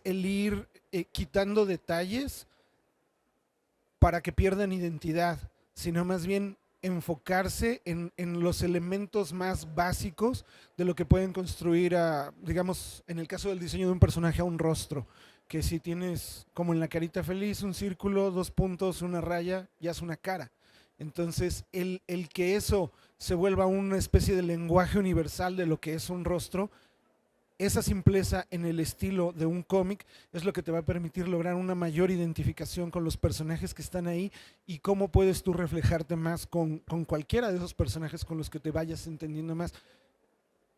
el ir quitando detalles para que pierdan identidad, sino más bien enfocarse en los elementos más básicos de lo que pueden construir, digamos, en el caso del diseño de un personaje, a un rostro, que si tienes, como en la carita feliz, un círculo, 2 puntos, una raya, ya es una cara. Entonces, el que eso se vuelva una especie de lenguaje universal de lo que es un rostro, esa simpleza en el estilo de un cómic es lo que te va a permitir lograr una mayor identificación con los personajes que están ahí y cómo puedes tú reflejarte más con cualquiera de esos personajes con los que te vayas entendiendo más.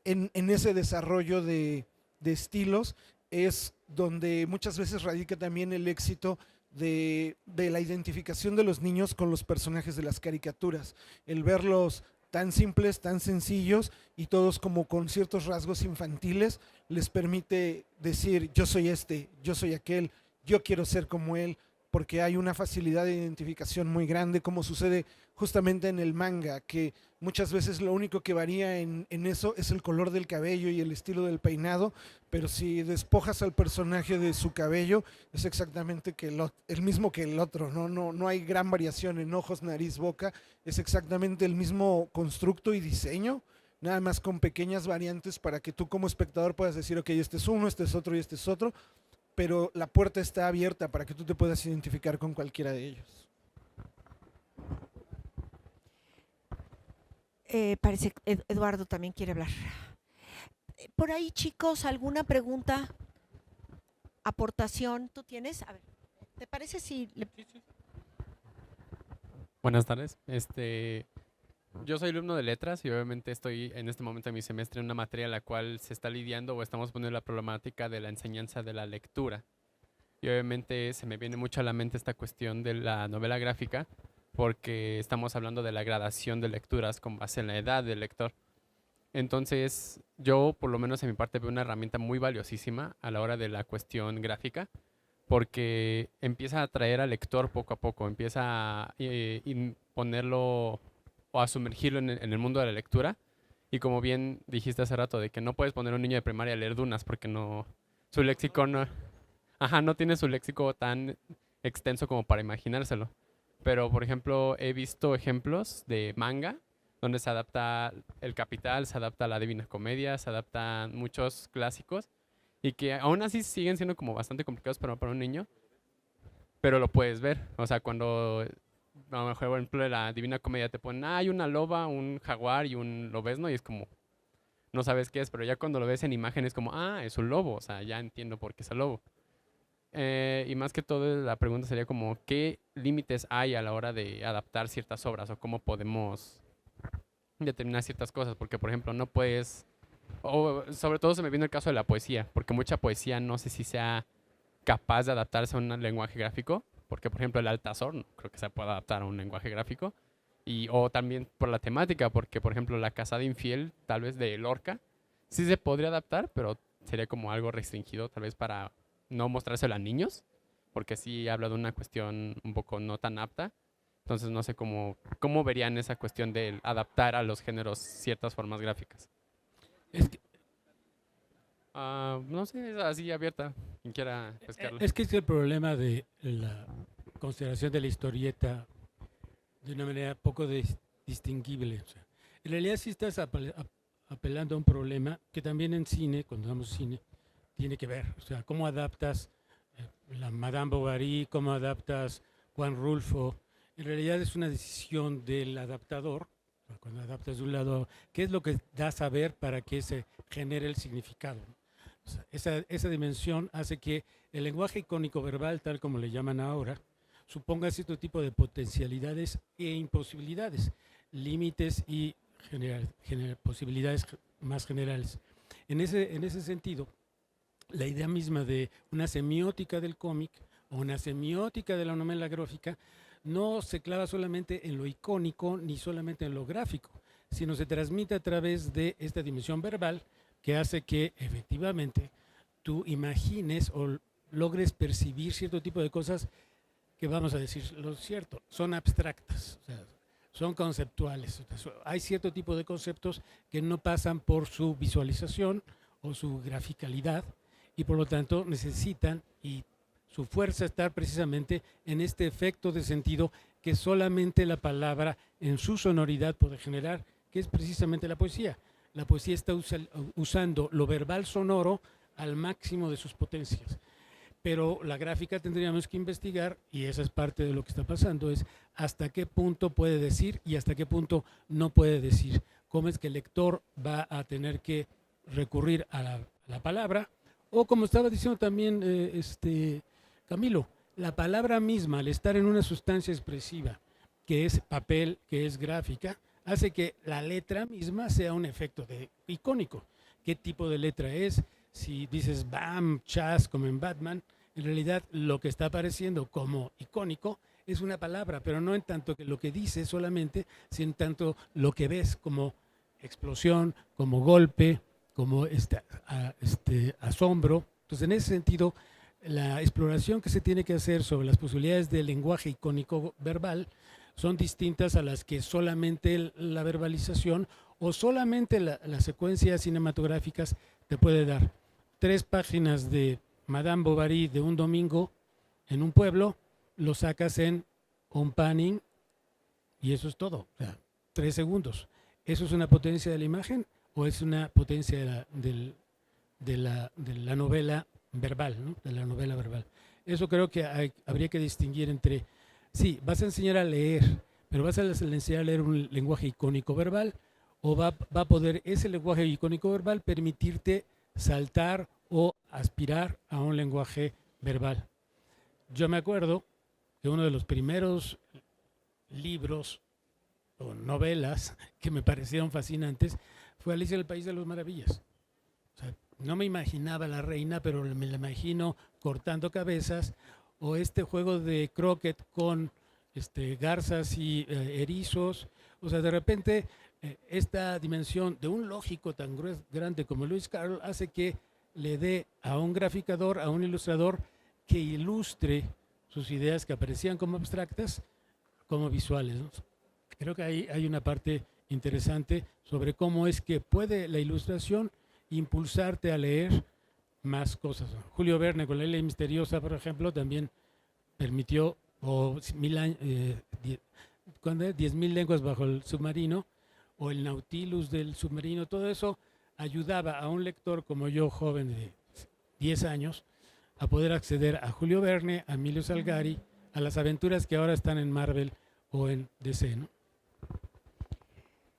En ese desarrollo de estilos es donde muchas veces radica también el éxito de la identificación de los niños con los personajes de las caricaturas, el verlos tan simples, tan sencillos y todos como con ciertos rasgos infantiles, les permite decir yo soy este, yo soy aquel, yo quiero ser como él, porque hay una facilidad de identificación muy grande, como sucede justamente en el manga, que muchas veces lo único que varía en eso es el color del cabello y el estilo del peinado, pero si despojas al personaje de su cabello, es exactamente el mismo que el otro, no hay gran variación en ojos, nariz, boca, es exactamente el mismo constructo y diseño, nada más con pequeñas variantes para que tú como espectador puedas decir, ok, este es uno, este es otro y este es otro, pero la puerta está abierta para que tú te puedas identificar con cualquiera de ellos. Parece que Eduardo también quiere hablar. Por ahí, chicos, ¿alguna pregunta? ¿Aportación? ¿Tú tienes? A ver, ¿te parece si Buenas tardes. Yo soy alumno de letras y obviamente estoy en este momento de mi semestre en una materia en la cual se está lidiando o estamos poniendo la problemática de la enseñanza de la lectura. Y obviamente se me viene mucho a la mente esta cuestión de la novela gráfica porque estamos hablando de la gradación de lecturas con base en la edad del lector. Entonces, yo por lo menos en mi parte veo una herramienta muy valiosísima a la hora de la cuestión gráfica porque empieza a atraer al lector poco a poco, empieza a ponerlo o a sumergirlo en el mundo de la lectura. Y como bien dijiste hace rato, de que no puedes poner a un niño de primaria a leer Dunas porque su léxico no tiene su léxico tan extenso como para imaginárselo. Pero, por ejemplo, he visto ejemplos de manga donde se adapta El Capital, se adapta La Divina Comedia, se adaptan muchos clásicos y que aún así siguen siendo como bastante complicados para un niño, pero lo puedes ver. O sea, cuando a lo mejor, por ejemplo, en La Divina Comedia te ponen, hay una loba, un jaguar y un lobezno y es como, no sabes qué es, pero ya cuando lo ves en imagen es como, es un lobo, o sea, ya entiendo por qué es el lobo. Y más que todo la pregunta sería como, ¿qué límites hay a la hora de adaptar ciertas obras o cómo podemos determinar ciertas cosas? Porque, por ejemplo, no puedes, o sobre todo se me vino el caso de la poesía, porque mucha poesía no sé si sea capaz de adaptarse a un lenguaje gráfico, porque, por ejemplo, el Altazor no creo que se pueda adaptar a un lenguaje gráfico, o también por la temática, porque, por ejemplo, La Casada Infiel, tal vez de Lorca, sí se podría adaptar, pero sería como algo restringido, tal vez para no mostrárselo a niños, porque sí habla de una cuestión un poco no tan apta. Entonces no sé cómo verían esa cuestión de adaptar a los géneros ciertas formas gráficas. Es que, No sé, es así abierta, quien quiera pescarla. es que es el problema de la consideración de la historieta de una manera poco distinguible. O sea, en realidad sí estás apelando a un problema que también en cine, cuando damos cine, tiene que ver. O sea, cómo adaptas la Madame Bovary, cómo adaptas Juan Rulfo. En realidad es una decisión del adaptador, cuando adaptas de un lado, qué es lo que da a saber para que se genere el significado. O sea, esa dimensión hace que el lenguaje icónico verbal, tal como le llaman ahora, suponga cierto tipo de potencialidades e imposibilidades, límites y posibilidades más generales. En ese sentido, la idea misma de una semiótica del cómic o una semiótica de la novela gráfica no se clava solamente en lo icónico ni solamente en lo gráfico, sino se transmite a través de esta dimensión verbal que hace que efectivamente tú imagines o logres percibir cierto tipo de cosas que, vamos a decir lo cierto, son abstractas, o sea, son conceptuales. O sea, hay cierto tipo de conceptos que no pasan por su visualización o su graficalidad y por lo tanto necesitan, y su fuerza está precisamente en este efecto de sentido que solamente la palabra en su sonoridad puede generar, que es precisamente la poesía. La poesía está usando lo verbal sonoro al máximo de sus potencias. pero la gráfica tendríamos que investigar, y esa es parte de lo que está pasando, es hasta qué punto puede decir y hasta qué punto no puede decir. Cómo es que el lector va a tener que recurrir a la palabra, o como estaba diciendo también Camilo, la palabra misma, al estar en una sustancia expresiva, que es papel, que es gráfica, hace que la letra misma sea un efecto icónico. ¿Qué tipo de letra es? Si dices BAM, chas, como en Batman, en realidad lo que está apareciendo como icónico es una palabra, pero no en tanto que lo que dice solamente, sino en tanto lo que ves como explosión, como golpe, como asombro. Entonces, en ese sentido, la exploración que se tiene que hacer sobre las posibilidades del lenguaje icónico verbal son distintas a las que solamente la verbalización o solamente las secuencias cinematográficas te puede dar. 3 páginas de Madame Bovary de un domingo en un pueblo, lo sacas en un panning y eso es todo. O sea, 3 segundos. ¿Eso es una potencia de la imagen o es una potencia de la novela verbal, ¿no? De la novela verbal? Eso creo que habría que distinguir entre, sí, vas a enseñar a leer, pero vas a enseñar a leer un lenguaje icónico verbal, o va a poder ese lenguaje icónico verbal permitirte saltar o aspirar a un lenguaje verbal. Yo me acuerdo que uno de los primeros libros o novelas que me parecieron fascinantes fue Alicia en el País de las Maravillas. O sea, no me imaginaba la reina, pero me la imagino cortando cabezas, o este juego de croquet con garzas y erizos. O sea, de repente esta dimensión de un lógico tan grande como Lewis Carroll hace que le dé a un graficador, a un ilustrador, que ilustre sus ideas que aparecían como abstractas, como visuales, ¿no? Creo que ahí hay una parte interesante sobre cómo es que puede la ilustración impulsarte a leer más cosas. Julio Verne con La Isla Misteriosa, por ejemplo, también permitió, o 10.000 lenguas bajo el submarino, o el Nautilus del submarino, todo eso ayudaba a un lector como yo, joven de 10 años, a poder acceder a Julio Verne, a Emilio Salgari, a las aventuras que ahora están en Marvel o en DC, ¿no?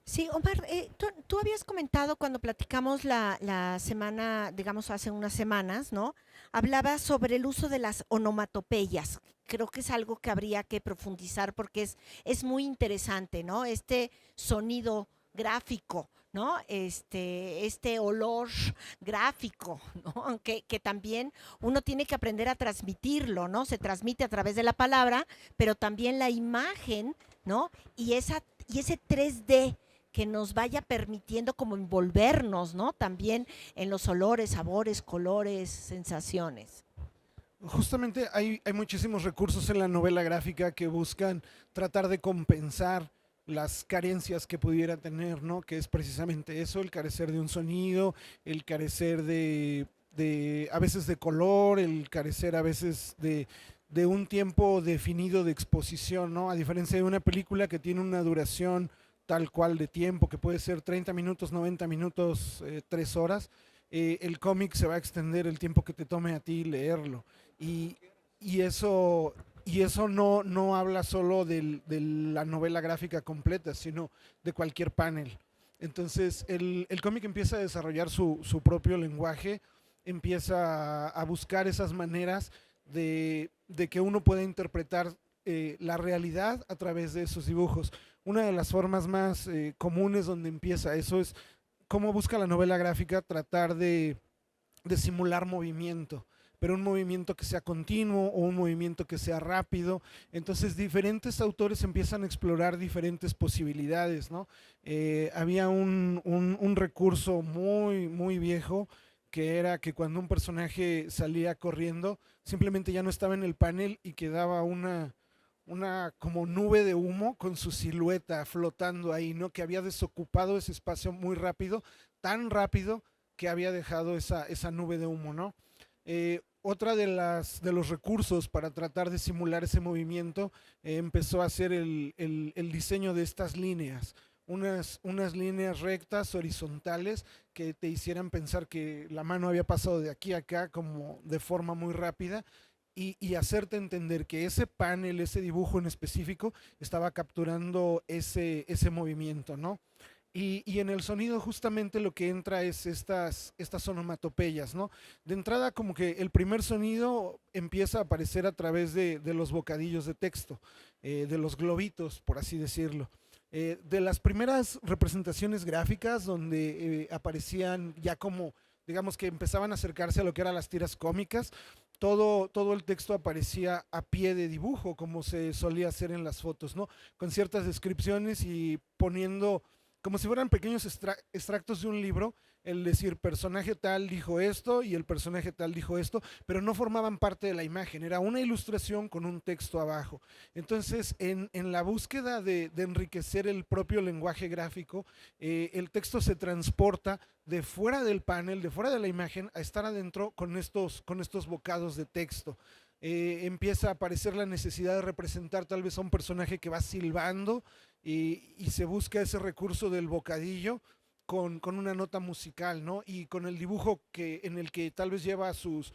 Sí, Omar, tú habías comentado cuando platicamos la semana, digamos hace unas semanas, ¿no? Hablabas sobre el uso de las onomatopeyas. Creo que es algo que habría que profundizar porque es muy interesante, ¿no? Este sonido gráfico, ¿no? Este olor gráfico, ¿no? Que también uno tiene que aprender a transmitirlo, ¿no? Se transmite a través de la palabra, pero también la imagen, ¿no? Y ese 3D que nos vaya permitiendo como envolvernos, ¿no? También en los olores, sabores, colores, sensaciones. Justamente hay muchísimos recursos en la novela gráfica que buscan tratar de compensar las carencias que pudiera tener, ¿no? Que es precisamente eso, el carecer de un sonido, el carecer a veces de color, el carecer a veces de un tiempo definido de exposición, ¿no? A diferencia de una película que tiene una duración tal cual de tiempo, que puede ser 30 minutos, 90 minutos, 3 horas, el cómic se va a extender el tiempo que te tome a ti leerlo. Y eso no habla solo de la novela gráfica completa, sino de cualquier panel. Entonces el cómic empieza a desarrollar su propio lenguaje, empieza a buscar esas maneras de que uno pueda interpretar la realidad a través de esos dibujos. Una de las formas más comunes donde empieza eso es cómo busca la novela gráfica tratar de simular movimiento, pero un movimiento que sea continuo o un movimiento que sea rápido. Entonces diferentes autores empiezan a explorar diferentes posibilidades, ¿no? Había un recurso muy viejo, que era que cuando un personaje salía corriendo, simplemente ya no estaba en el panel y quedaba una como nube de humo con su silueta flotando ahí, ¿no? Que había desocupado ese espacio muy rápido, tan rápido que había dejado esa nube de humo, ¿no? Otra de los recursos para tratar de simular ese movimiento empezó a ser el diseño de estas líneas. unas líneas rectas, horizontales, que te hicieran pensar que la mano había pasado de aquí a acá como de forma muy rápida y hacerte entender que ese panel, ese dibujo en específico, estaba capturando ese movimiento, ¿no? Y en el sonido justamente lo que entra es estas onomatopeyas, ¿no? De entrada como que el primer sonido empieza a aparecer a través de los bocadillos de texto, de los globitos, por así decirlo. De las primeras representaciones gráficas donde aparecían ya como, digamos que empezaban a acercarse a lo que eran las tiras cómicas, todo el texto aparecía a pie de dibujo, como se solía hacer en las fotos, ¿no? Con ciertas descripciones y poniendo como si fueran pequeños extractos de un libro, el decir personaje tal dijo esto y el personaje tal dijo esto, pero no formaban parte de la imagen, era una ilustración con un texto abajo. Entonces, en la búsqueda de enriquecer el propio lenguaje gráfico, el texto se transporta de fuera del panel, de fuera de la imagen, a estar adentro con estos bocados de texto. Empieza a aparecer la necesidad de representar tal vez a un personaje que va silbando y se busca ese recurso del bocadillo con una nota musical, ¿no? Y con el dibujo en el que tal vez lleva sus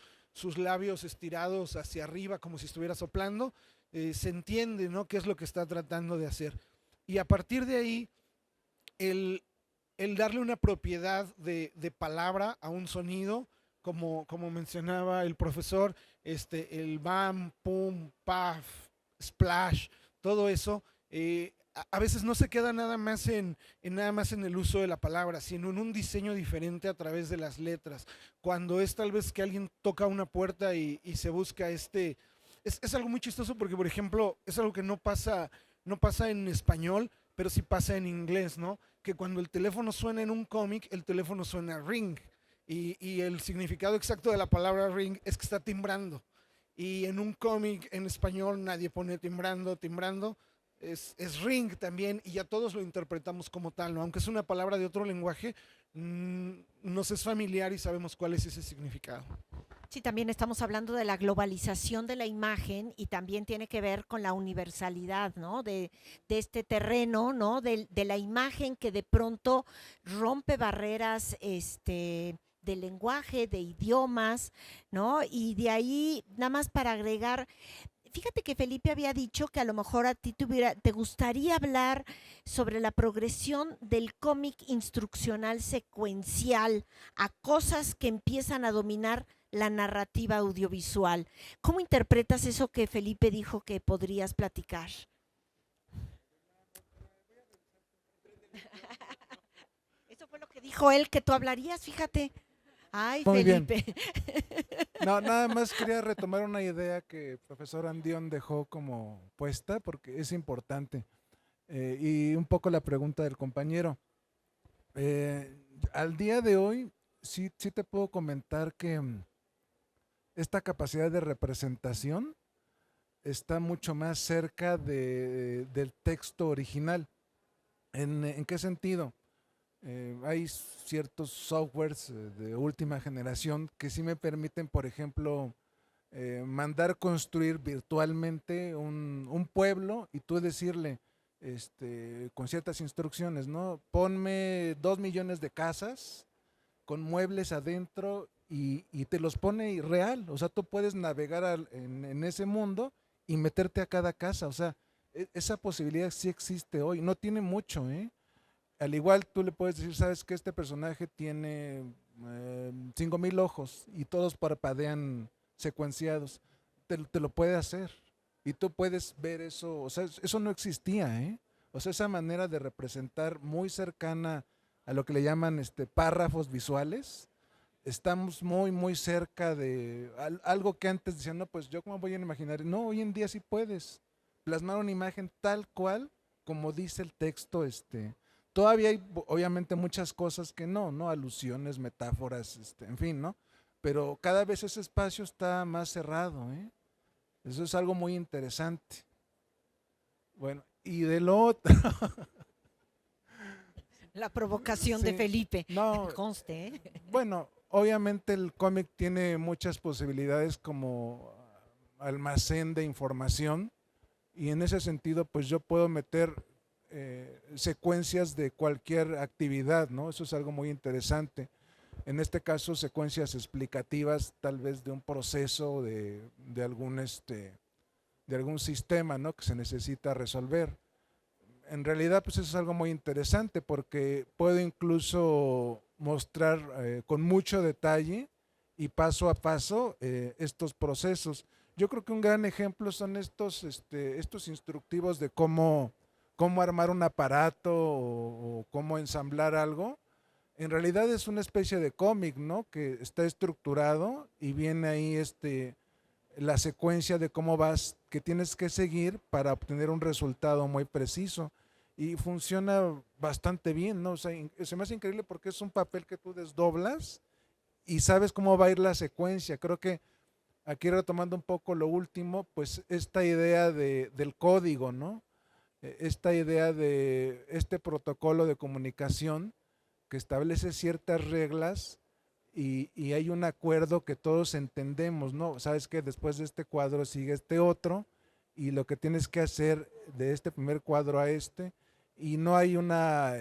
labios estirados hacia arriba como si estuviera soplando, se entiende, ¿no?, qué es lo que está tratando de hacer. Y a partir de ahí, el darle una propiedad de palabra a un sonido, como mencionaba el profesor, el bam, pum, paf, splash, todo eso, a veces no se queda nada más en el uso de la palabra, sino en un diseño diferente a través de las letras. Cuando es tal vez que alguien toca una puerta y se busca es algo muy chistoso porque, por ejemplo, es algo que no pasa en español, pero sí pasa en inglés, ¿no? Que cuando el teléfono suena en un cómic, el teléfono suena ring. Y el significado exacto de la palabra ring es que está timbrando. Y en un cómic en español nadie pone timbrando, es ring también, y ya todos lo interpretamos como tal, ¿no? Aunque es una palabra de otro lenguaje, nos es familiar y sabemos cuál es ese significado. Sí, también estamos hablando de la globalización de la imagen y también tiene que ver con la universalidad, ¿no? De este terreno, ¿no? De la imagen que de pronto rompe barreras, de lenguaje, de idiomas, ¿no? Y de ahí, nada más para agregar, fíjate que Felipe había dicho que a lo mejor a ti te gustaría hablar sobre la progresión del cómic instruccional secuencial a cosas que empiezan a dominar la narrativa audiovisual. ¿Cómo interpretas eso que Felipe dijo que podrías platicar? Eso fue lo que dijo él, que tú hablarías, fíjate. Ay, Muy Felipe. bien. No, nada más quería retomar una idea que el profesor Andión dejó como puesta, porque es importante. Y un poco la pregunta del compañero. Al día de hoy, sí te puedo comentar que esta capacidad de representación está mucho más cerca del texto original. ¿En qué sentido? Hay ciertos softwares de última generación que sí me permiten, por ejemplo, mandar construir virtualmente un pueblo y tú decirle, con ciertas instrucciones, ¿no? Ponme 2 millones de casas con muebles adentro y te los pone real. O sea, tú puedes navegar en ese mundo y meterte a cada casa. O sea, esa posibilidad sí existe hoy. No tiene mucho, ¿eh? Al igual tú le puedes decir, sabes que este personaje tiene 5,000 ojos y todos parpadean secuenciados. Te lo puede hacer y tú puedes ver eso. O sea, eso no existía, ¿eh? O sea, esa manera de representar muy cercana a lo que le llaman párrafos visuales. Estamos muy, muy cerca de algo que antes decían, no, pues yo cómo voy a imaginar. No, hoy en día sí puedes plasmar una imagen tal cual como dice el texto. Todavía hay obviamente muchas cosas que no, alusiones, metáforas, en fin, ¿no? Pero cada vez ese espacio está más cerrado, ¿eh? Eso es algo muy interesante. Bueno, y de lo otro. La provocación Sí, de Felipe. no, Conste, ¿eh? bueno, obviamente el cómic tiene muchas posibilidades como almacén de información y en ese sentido pues yo puedo meter secuencias de cualquier actividad, ¿no? Eso es algo muy interesante. En este caso, secuencias explicativas tal vez de un proceso, de algún sistema, ¿no?, que se necesita resolver. En realidad, pues eso es algo muy interesante porque puedo incluso mostrar con mucho detalle y paso a paso estos procesos. Yo creo que un gran ejemplo son estos instructivos de cómo armar un aparato o cómo ensamblar algo. En realidad es una especie de cómic, ¿no?, que está estructurado y viene ahí la secuencia de cómo que tienes que seguir para obtener un resultado muy preciso. Y funciona bastante bien, ¿no? O sea, se me hace increíble porque es un papel que tú desdoblas y sabes cómo va a ir la secuencia. Creo que aquí, retomando un poco lo último, pues esta idea del código, ¿no? Esta idea de este protocolo de comunicación que establece ciertas reglas y hay un acuerdo que todos entendemos, ¿no? Sabes que después de este cuadro sigue este otro y lo que tienes que hacer de este primer cuadro a y no hay una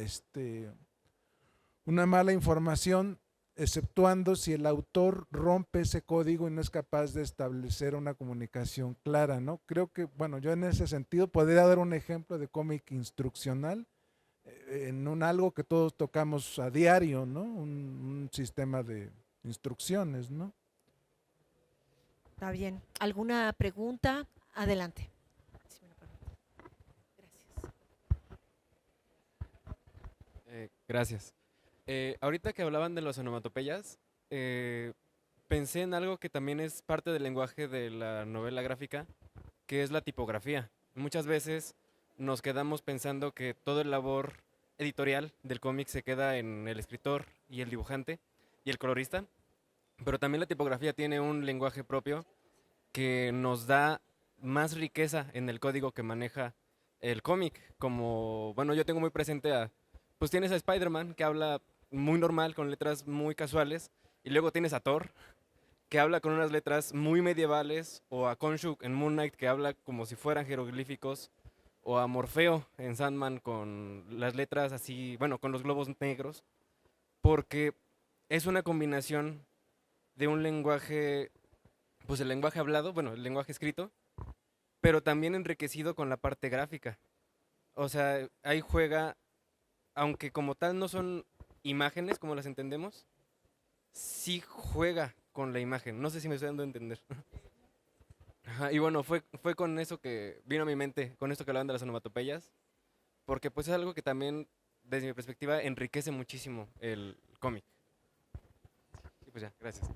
mala información, exceptuando si el autor rompe ese código y no es capaz de establecer una comunicación clara, ¿no? Creo que, bueno, yo en ese sentido podría dar un ejemplo de cómic instruccional en algo que todos tocamos a diario, ¿no? Un sistema de instrucciones, ¿no? Está bien. ¿Alguna pregunta? Adelante. Gracias. Ahorita que hablaban de las onomatopeyas, pensé en algo que también es parte del lenguaje de la novela gráfica, que es la tipografía. Muchas veces nos quedamos pensando que todo el labor editorial del cómic se queda en el escritor y el dibujante y el colorista, pero también la tipografía tiene un lenguaje propio que nos da más riqueza en el código que maneja el cómic. Como, bueno, yo tengo muy presente pues tienes a Spider-Man que habla muy normal con letras muy casuales y luego tienes a Thor que habla con unas letras muy medievales, o a Khonshu en Moon Knight que habla como si fueran jeroglíficos, o a Morfeo en Sandman con las letras así, bueno, con los globos negros, porque es una combinación de un lenguaje, pues el lenguaje hablado, bueno, el lenguaje escrito, pero también enriquecido con la parte gráfica. O sea, ahí juega, aunque como tal no son imágenes como las entendemos, sí juega con la imagen. No sé si me estoy dando a entender. Ajá, y bueno, fue con eso que vino a mi mente, con esto que hablaban de las onomatopeyas, porque pues es algo que también, desde mi perspectiva, enriquece muchísimo el cómic. Y pues ya, gracias.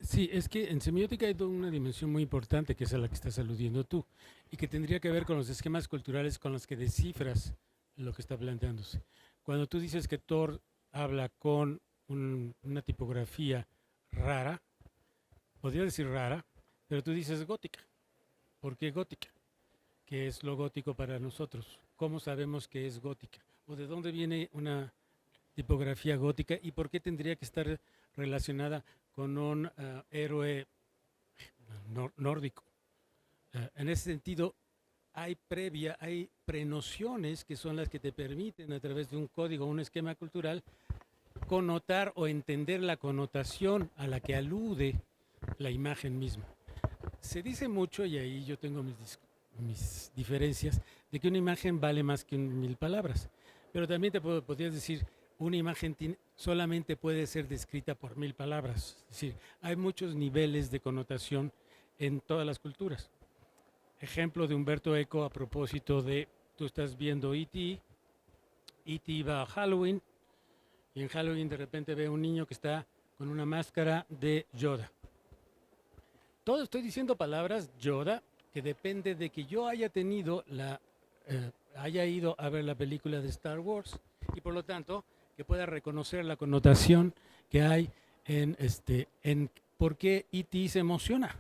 Sí, es que en semiótica hay una dimensión muy importante que es a la que estás aludiendo tú y que tendría que ver con los esquemas culturales con los que descifras lo que está planteándose. Cuando tú dices que Thor habla con una tipografía rara, podría decir rara, pero tú dices gótica. ¿Por qué gótica? ¿Qué es lo gótico para nosotros? ¿Cómo sabemos que es gótica? ¿O de dónde viene una tipografía gótica y por qué tendría que estar relacionada con un héroe nórdico? En ese sentido, hay prenociones que son las que te permiten, a través de un código, un esquema cultural, connotar o entender la connotación a la que alude la imagen misma. Se dice mucho, y ahí yo tengo mis diferencias, de que una imagen vale más que 1000 palabras. Pero también podrías decir, una imagen solamente puede ser descrita por 1000 palabras. Es decir, hay muchos niveles de connotación en todas las culturas. Ejemplo de Humberto Eco a propósito de, tú estás viendo E.T., E.T. va a Halloween, y en Halloween de repente ve a un niño que está con una máscara de Yoda. Todo estoy diciendo palabras Yoda, que depende de que yo haya tenido haya ido a ver la película de Star Wars, y por lo tanto que pueda reconocer la connotación que hay en por qué E.T. se emociona.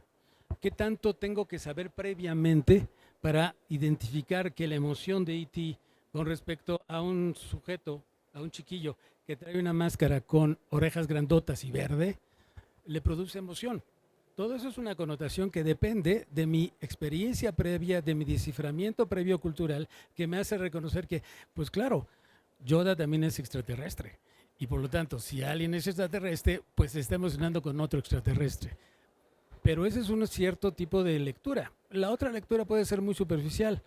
¿Qué tanto tengo que saber previamente para identificar que la emoción de E.T. con respecto a un sujeto, a un chiquillo que trae una máscara con orejas grandotas y verde, le produce emoción? todo eso es una connotación que depende de mi experiencia previa, de mi desciframiento previo cultural, que me hace reconocer que, pues claro, Yoda también es extraterrestre. Y por lo tanto, si alguien es extraterrestre, pues se está emocionando con otro extraterrestre. Pero ese es un cierto tipo de lectura. La otra lectura puede ser muy superficial.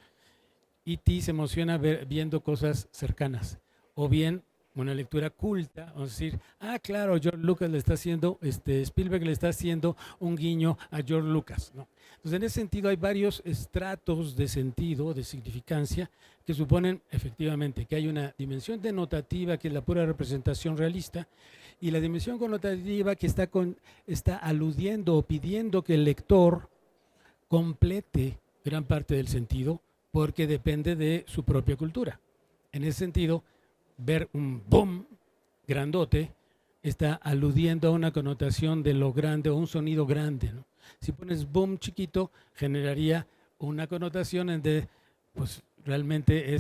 E.T. se emociona viendo cosas cercanas. O bien una lectura culta, vamos a decir, claro, George Lucas le está haciendo, Spielberg le está haciendo un guiño a George Lucas, ¿no? Entonces, en ese sentido hay varios estratos de sentido, de significancia, que suponen efectivamente que hay una dimensión denotativa, que es la pura representación realista, y la dimensión connotativa que está aludiendo o pidiendo que el lector complete gran parte del sentido, porque depende de su propia cultura. En ese sentido, ver un boom grandote está aludiendo a una connotación de lo grande o un sonido grande, ¿no? Si pones boom chiquito, generaría una connotación en de, pues realmente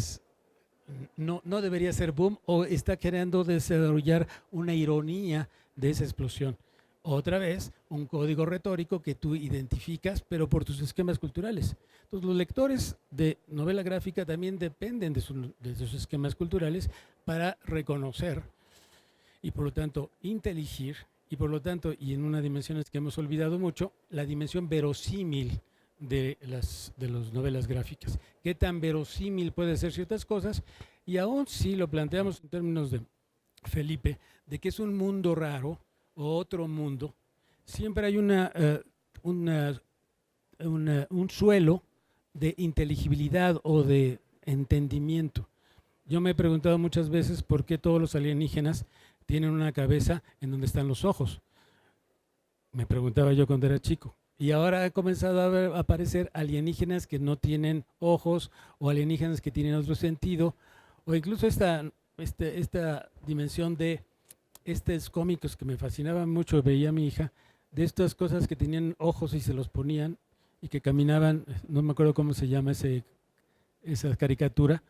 no debería ser boom, o está queriendo desarrollar una ironía de esa explosión. Otra vez, un código retórico que tú identificas, pero por tus esquemas culturales. Entonces, los lectores de novela gráfica también dependen de sus esquemas culturales para reconocer y, por lo tanto, inteligir, y por lo tanto, y en una dimensión que hemos olvidado mucho, la dimensión verosímil de las novelas gráficas. ¿Qué tan verosímil puede ser ciertas cosas? Y aún si lo planteamos en términos de Felipe, de que es un mundo raro, o otro mundo, siempre hay un suelo de inteligibilidad o de entendimiento. Yo me he preguntado muchas veces por qué todos los alienígenas tienen una cabeza en donde están los ojos. Me preguntaba yo cuando era chico. Y ahora ha comenzado a aparecer alienígenas que no tienen ojos, o alienígenas que tienen otro sentido, o incluso esta dimensión de estos cómicos que me fascinaban mucho, veía a mi hija, de estas cosas que tenían ojos y se los ponían y que caminaban, no me acuerdo cómo se llama esa caricatura,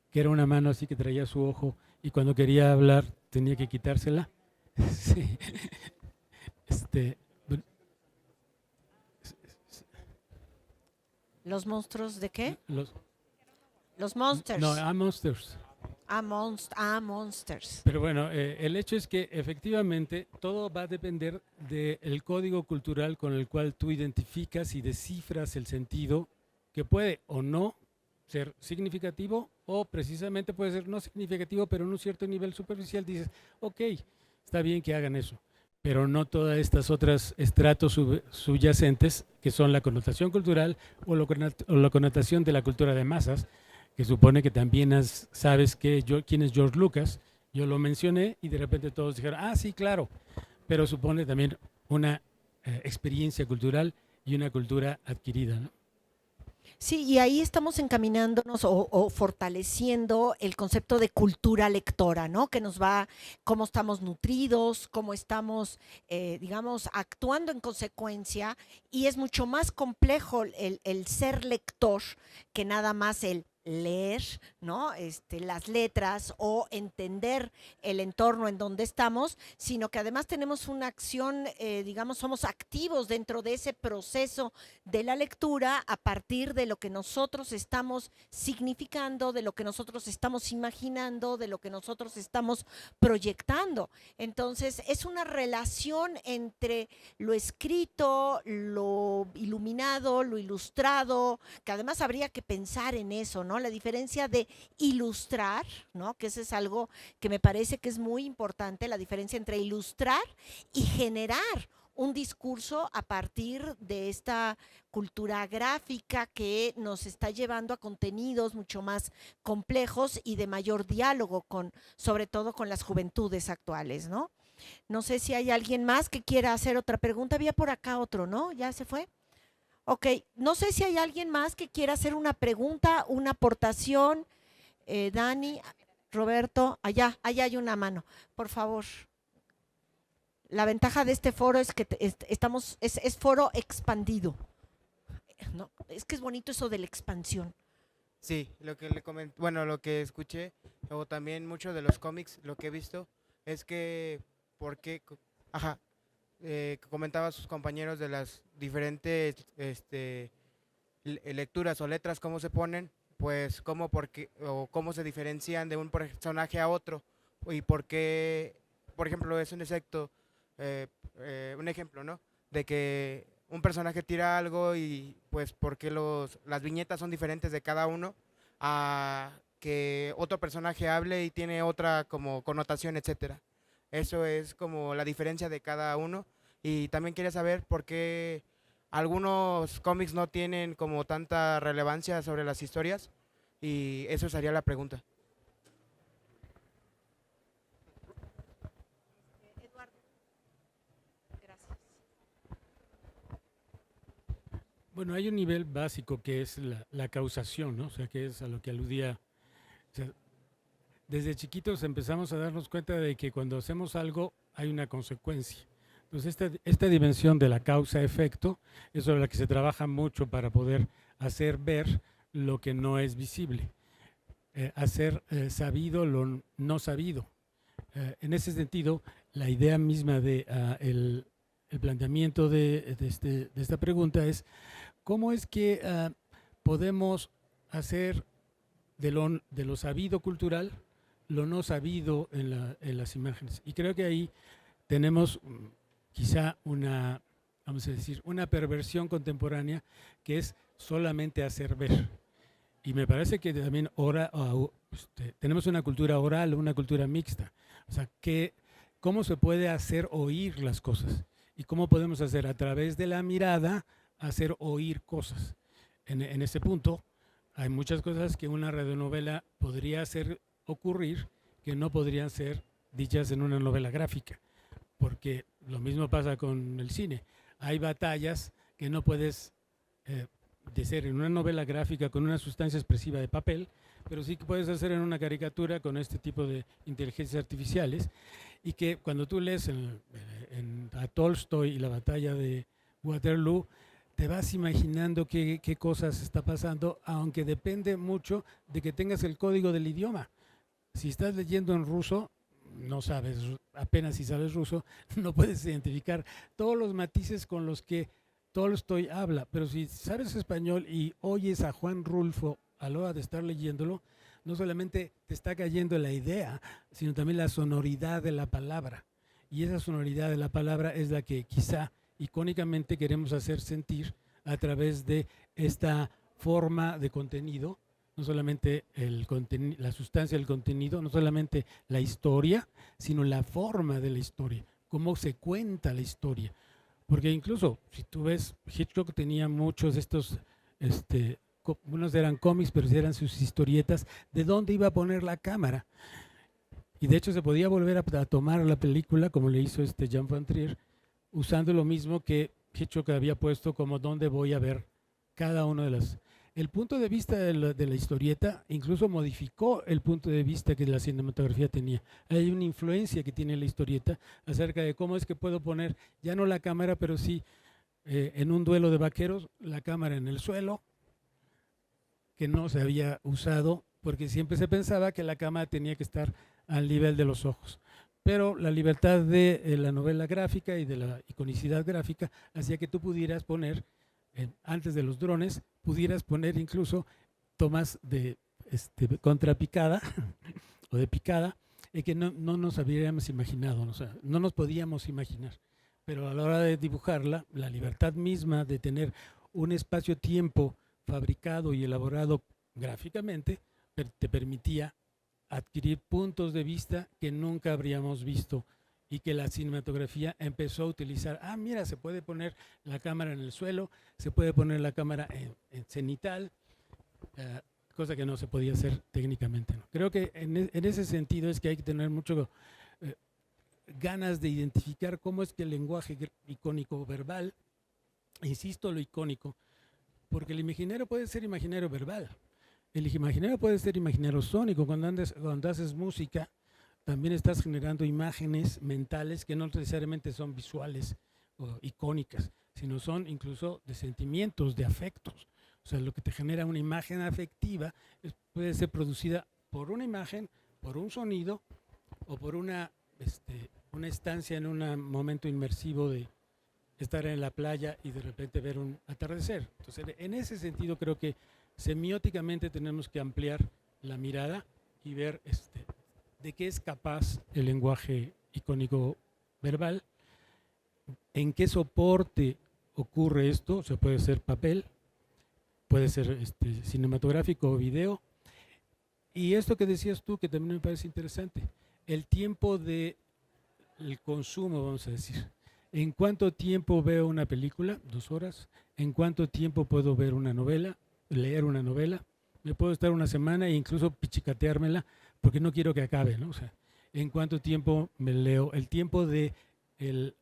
que era una mano así que traía su ojo y cuando quería hablar tenía que quitársela. Sí. ¿Los monstruos de qué? Los Monsters. No, Monsters. Monsters. Pero bueno, el hecho es que efectivamente todo va a depender del código cultural con el cual tú identificas y descifras el sentido, que puede o no ser significativo, o precisamente puede ser no significativo, pero en un cierto nivel superficial dices, ok, está bien que hagan eso, pero no todas estas otras estratos subyacentes, que son la connotación cultural o la connotación de la cultura de masas, que supone que también sabes quién es George Lucas. Yo lo mencioné y de repente todos dijeron, sí, claro, pero supone también una experiencia cultural y una cultura adquirida, ¿no? Sí, y ahí estamos encaminándonos o fortaleciendo el concepto de cultura lectora, ¿no? Que nos va, cómo estamos nutridos, cómo estamos, digamos, actuando en consecuencia, y es mucho más complejo el ser lector que nada más el leer, ¿no? Las letras o entender el entorno en donde estamos, sino que además tenemos una acción, digamos, somos activos dentro de ese proceso de la lectura a partir de lo que nosotros estamos significando, de lo que nosotros estamos imaginando, de lo que nosotros estamos proyectando. Entonces, es una relación entre lo escrito, lo iluminado, lo ilustrado, que además habría que pensar en eso, ¿no? La diferencia de ilustrar, ¿no? Que eso es algo que me parece que es muy importante, la diferencia entre ilustrar y generar un discurso a partir de esta cultura gráfica que nos está llevando a contenidos mucho más complejos y de mayor diálogo sobre todo con las juventudes actuales, ¿no? No sé si hay alguien más que quiera hacer otra pregunta. Había por acá otro, ¿no? ¿Ya se fue? Ok, no sé si hay alguien más que quiera hacer una pregunta, una aportación. Dani, Roberto, allá hay una mano, por favor. La ventaja de este foro es que es foro expandido. No, es que es bonito eso de la expansión. Sí, lo que le comenté, bueno, lo que escuché, o también mucho de los cómics, lo que he visto, es que, comentaba a sus compañeros diferentes lecturas o letras, cómo se ponen, pues cómo, o cómo se diferencian de un personaje a otro y por qué, por ejemplo, es un un ejemplo, ¿no? De que un personaje tira algo y pues por qué las viñetas son diferentes de cada uno a que otro personaje hable y tiene otra como connotación, etcétera. Eso es como la diferencia de cada uno. Y también quería saber por qué algunos cómics no tienen como tanta relevancia sobre las historias. Y eso sería la pregunta. Eduardo, gracias. Bueno, hay un nivel básico que es la causación, ¿no? O sea, que es a lo que aludía. O sea, desde chiquitos empezamos a darnos cuenta de que cuando hacemos algo hay una consecuencia. Entonces, esta dimensión de la causa-efecto es sobre la que se trabaja mucho para poder hacer ver lo que no es visible, hacer sabido lo no sabido. En ese sentido, la idea misma de el planteamiento de esta pregunta es cómo es que podemos hacer de lo sabido cultural lo no sabido en las imágenes. Y creo que ahí tenemos quizá vamos a decir, una perversión contemporánea que es solamente hacer ver. Y me parece que también tenemos una cultura oral, una cultura mixta. O sea, cómo se puede hacer oír las cosas y cómo podemos hacer a través de la mirada hacer oír cosas. En ese punto hay muchas cosas que una radionovela podría hacer ocurrir que no podrían ser dichas en una novela gráfica, porque lo mismo pasa con el cine. Hay batallas que no puedes decir en una novela gráfica con una sustancia expresiva de papel, pero sí que puedes hacer en una caricatura con este tipo de inteligencias artificiales, y que cuando tú lees a Tolstoy y la batalla de Waterloo, te vas imaginando qué cosas está pasando, aunque depende mucho de que tengas el código del idioma. Si estás leyendo en ruso, no sabes, apenas si sabes ruso, no puedes identificar todos los matices con los que Tolstoy habla, pero si sabes español y oyes a Juan Rulfo a la hora de estar leyéndolo, no solamente te está cayendo la idea, sino también la sonoridad de la palabra. Y esa sonoridad de la palabra es la que quizá icónicamente queremos hacer sentir a través de esta forma de contenido, no solamente la sustancia del contenido, no solamente la historia, sino la forma de la historia, cómo se cuenta la historia. Porque incluso, si tú ves, Hitchcock tenía muchos de estos, unos eran cómics, pero eran sus historietas, de dónde iba a poner la cámara. Y de hecho se podía volver a tomar la película, como le hizo Jean Van Trier, usando lo mismo que Hitchcock había puesto como dónde voy a ver cada uno de las... El punto de vista de la historieta incluso modificó el punto de vista que la cinematografía tenía. Hay una influencia que tiene la historieta acerca de cómo es que puedo poner, ya no la cámara, pero sí en un duelo de vaqueros, la cámara en el suelo, que no se había usado porque siempre se pensaba que la cámara tenía que estar al nivel de los ojos. Pero la libertad de la novela gráfica y de la iconicidad gráfica hacía que tú pudieras poner, antes de los drones, pudieras poner incluso tomas de contrapicada o de picada, que no nos habríamos imaginado, o sea, no nos podíamos imaginar. Pero a la hora de dibujarla, la libertad misma de tener un espacio-tiempo fabricado y elaborado gráficamente te permitía adquirir puntos de vista que nunca habríamos visto y que la cinematografía empezó a utilizar. Ah, mira, se puede poner la cámara en el suelo, se puede poner la cámara en cenital, cosa que no se podía hacer técnicamente, ¿no? Creo que en ese sentido es que hay que tener mucho ganas de identificar cómo es que el lenguaje icónico verbal, insisto lo icónico, porque el imaginario puede ser imaginario verbal. El imaginario puede ser imaginario sónico. Cuando haces música, también estás generando imágenes mentales que no necesariamente son visuales o icónicas, sino son incluso de sentimientos, de afectos. O sea, lo que te genera una imagen afectiva puede ser producida por una imagen, por un sonido o por una estancia en un momento inmersivo estar en la playa y de repente ver un atardecer. Entonces, en ese sentido creo que semióticamente tenemos que ampliar la mirada y ver de qué es capaz el lenguaje icónico verbal, en qué soporte ocurre esto, o sea, puede ser papel, puede ser cinematográfico o video. Y esto que decías tú, que también me parece interesante, el tiempo de el consumo, vamos a decir. ¿En cuánto tiempo veo una película? 2 horas. ¿En cuánto tiempo puedo ver una novela? Leer una novela. Me puedo estar una semana e incluso pichicateármela porque no quiero que acabe, ¿no? O sea, ¿en cuánto tiempo me leo? El tiempo de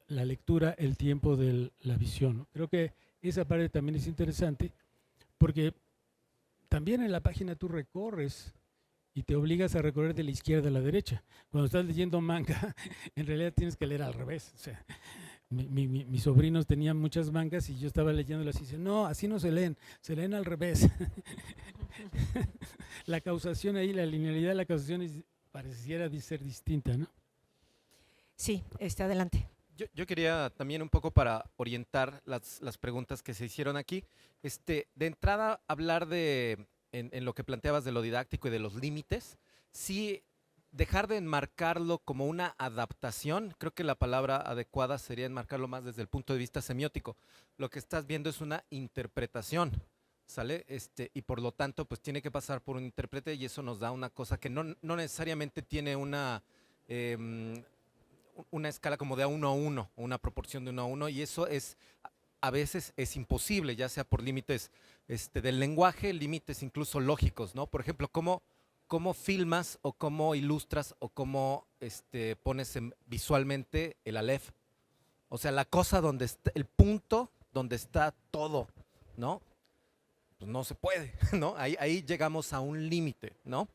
la lectura, el tiempo de la visión, ¿no? Creo que esa parte también es interesante porque también en la página tú recorres y te obligas a recorrer de la izquierda a la derecha. Cuando estás leyendo manga, en realidad tienes que leer al revés. O sea, mis sobrinos tenían muchas mangas y yo estaba leyéndolas y dice, no, así no se leen al revés. La causación ahí, la linealidad de la causación pareciera ser distinta, ¿no? Sí, adelante. Yo quería también un poco para orientar las preguntas que se hicieron aquí. De entrada, hablar en lo que planteabas de lo didáctico y de los límites, sí dejar de enmarcarlo como una adaptación, creo que la palabra adecuada sería enmarcarlo más desde el punto de vista semiótico. Lo que estás viendo es una interpretación, ¿sale? Y por lo tanto, pues tiene que pasar por un intérprete y eso nos da una cosa que no necesariamente tiene una escala como de 1 a 1, una proporción de 1 a 1, y eso a veces es imposible, ya sea por límites del lenguaje, límites incluso lógicos, ¿no? Por ejemplo, cómo filmas o cómo ilustras o cómo pones visualmente el Aleph. O sea, la cosa donde está, el punto donde está todo, ¿no? Pues no se puede, ¿no? Ahí llegamos a un límite, ¿no?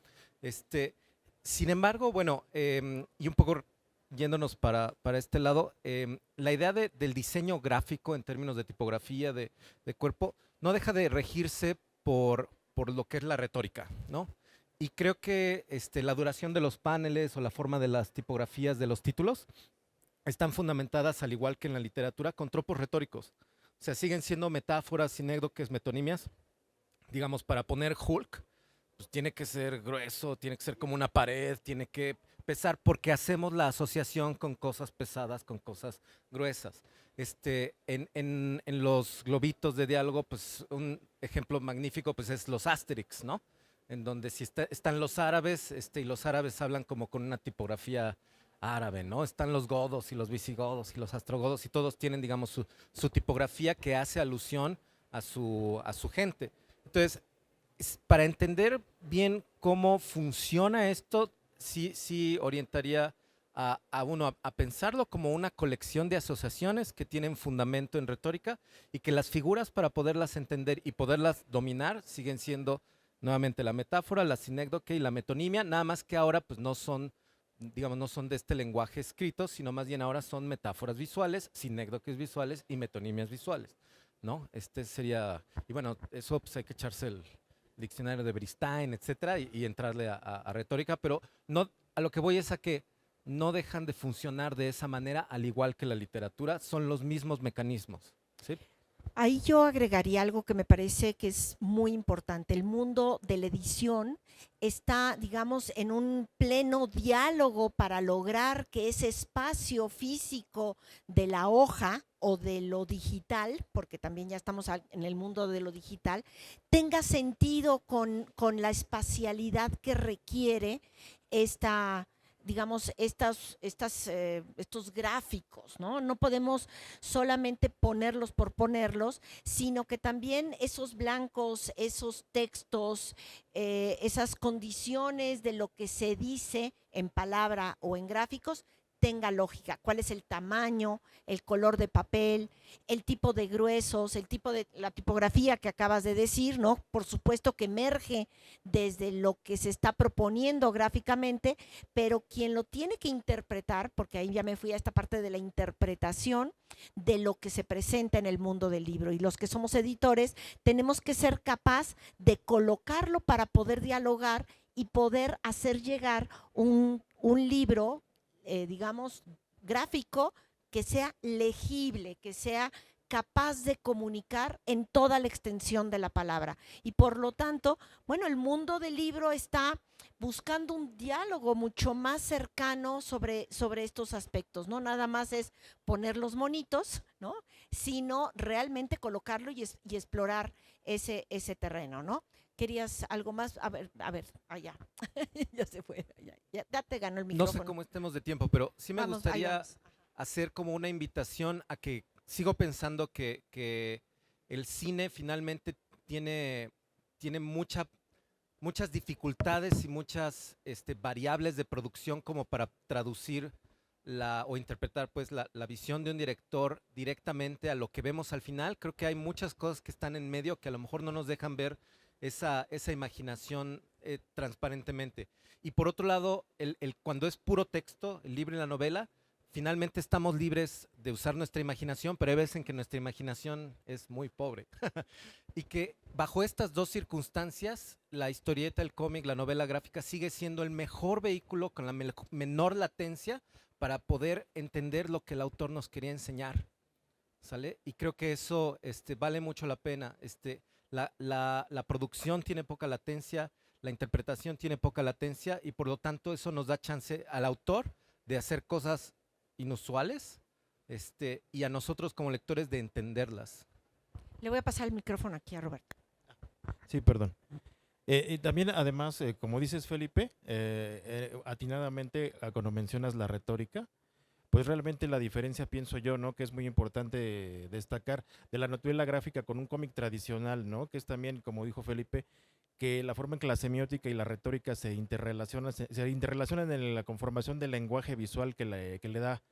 Sin embargo, bueno, y un poco yéndonos para este lado, la idea del diseño gráfico en términos de tipografía, de cuerpo, no deja de regirse por lo que es la retórica, ¿no? Y creo que la duración de los paneles o la forma de las tipografías de los títulos están fundamentadas, al igual que en la literatura, con tropos retóricos. O sea, siguen siendo metáforas, sinécdoques, metonimias. Digamos, para poner Hulk, pues tiene que ser grueso, tiene que ser como una pared, tiene que pesar, porque hacemos la asociación con cosas pesadas, con cosas gruesas. En los globitos de diálogo, pues un ejemplo magnífico pues es los Asterix, ¿no? En donde si están los árabes, y los árabes hablan como con una tipografía árabe, ¿no? Están los godos y los visigodos y los astrogodos y todos tienen, digamos, su tipografía que hace alusión a su gente. Entonces, para entender bien cómo funciona esto, sí orientaría a uno a pensarlo como una colección de asociaciones que tienen fundamento en retórica y que las figuras para poderlas entender y poderlas dominar siguen siendo nuevamente la metáfora, la sinécdoque y la metonimia, nada más que ahora pues no son, digamos, no son de este lenguaje escrito, sino más bien ahora son metáforas visuales, sinécdoques visuales y metonimias visuales, ¿no? Sería, y bueno, eso pues hay que echarse el diccionario de Bristain, etcétera, y entrarle a retórica, pero no, a lo que voy es a que no dejan de funcionar de esa manera, al igual que la literatura, son los mismos mecanismos, ¿sí? Ahí yo agregaría algo que me parece que es muy importante. El mundo de la edición está, digamos, en un pleno diálogo para lograr que ese espacio físico de la hoja o de lo digital, porque también ya estamos en el mundo de lo digital, tenga sentido con la espacialidad que requiere digamos, estos gráficos, ¿no? No podemos solamente ponerlos por ponerlos, sino que también esos blancos, esos textos, esas condiciones de lo que se dice en palabra o en gráficos, tenga lógica. ¿Cuál es el tamaño, el color de papel, el tipo de gruesos, el tipo de la tipografía que acabas de decir, ¿no? Por supuesto que emerge desde lo que se está proponiendo gráficamente, pero quien lo tiene que interpretar, porque ahí ya me fui a esta parte de la interpretación de lo que se presenta en el mundo del libro, y los que somos editores tenemos que ser capaz de colocarlo para poder dialogar y poder hacer llegar un libro digamos, gráfico, que sea legible, que sea capaz de comunicar en toda la extensión de la palabra. Y por lo tanto, bueno, el mundo del libro está buscando un diálogo mucho más cercano sobre estos aspectos. No nada más es poner los monitos, ¿no? Sino realmente colocarlo y explorar ese terreno, ¿no? ¿Querías algo más? A ver, allá. Ya se fue. Ya te ganó el No micrófono. sé cómo estemos de tiempo, pero sí me Vamos, ahí gustaría vamos. hacer como una invitación a que sigo pensando que el cine finalmente tiene muchas dificultades y muchas variables de producción como para traducir o interpretar pues la visión de un director directamente a lo que vemos al final. Creo que hay muchas cosas que están en medio que a lo mejor no nos dejan ver esa imaginación transparentemente. Y por otro lado, cuando es puro texto, el libro y la novela, finalmente estamos libres de usar nuestra imaginación, pero hay veces en que nuestra imaginación es muy pobre. Y que bajo estas dos circunstancias, la historieta, el cómic, la novela gráfica sigue siendo el mejor vehículo con la menor latencia para poder entender lo que el autor nos quería enseñar. ¿Sale? Y creo que eso vale mucho la pena. La producción tiene poca latencia, la interpretación tiene poca latencia y por lo tanto eso nos da chance al autor de hacer cosas inusuales y a nosotros como lectores de entenderlas. Le voy a pasar el micrófono aquí a Roberto. Sí, perdón. Y también, además, como dices, Felipe, atinadamente, cuando mencionas la retórica, pues realmente la diferencia, pienso yo, ¿no? Que es muy importante destacar de la novela gráfica con un cómic tradicional, ¿no? Que es también, como dijo Felipe, que la forma en que la semiótica y la retórica se interrelacionan en la conformación del lenguaje visual que le da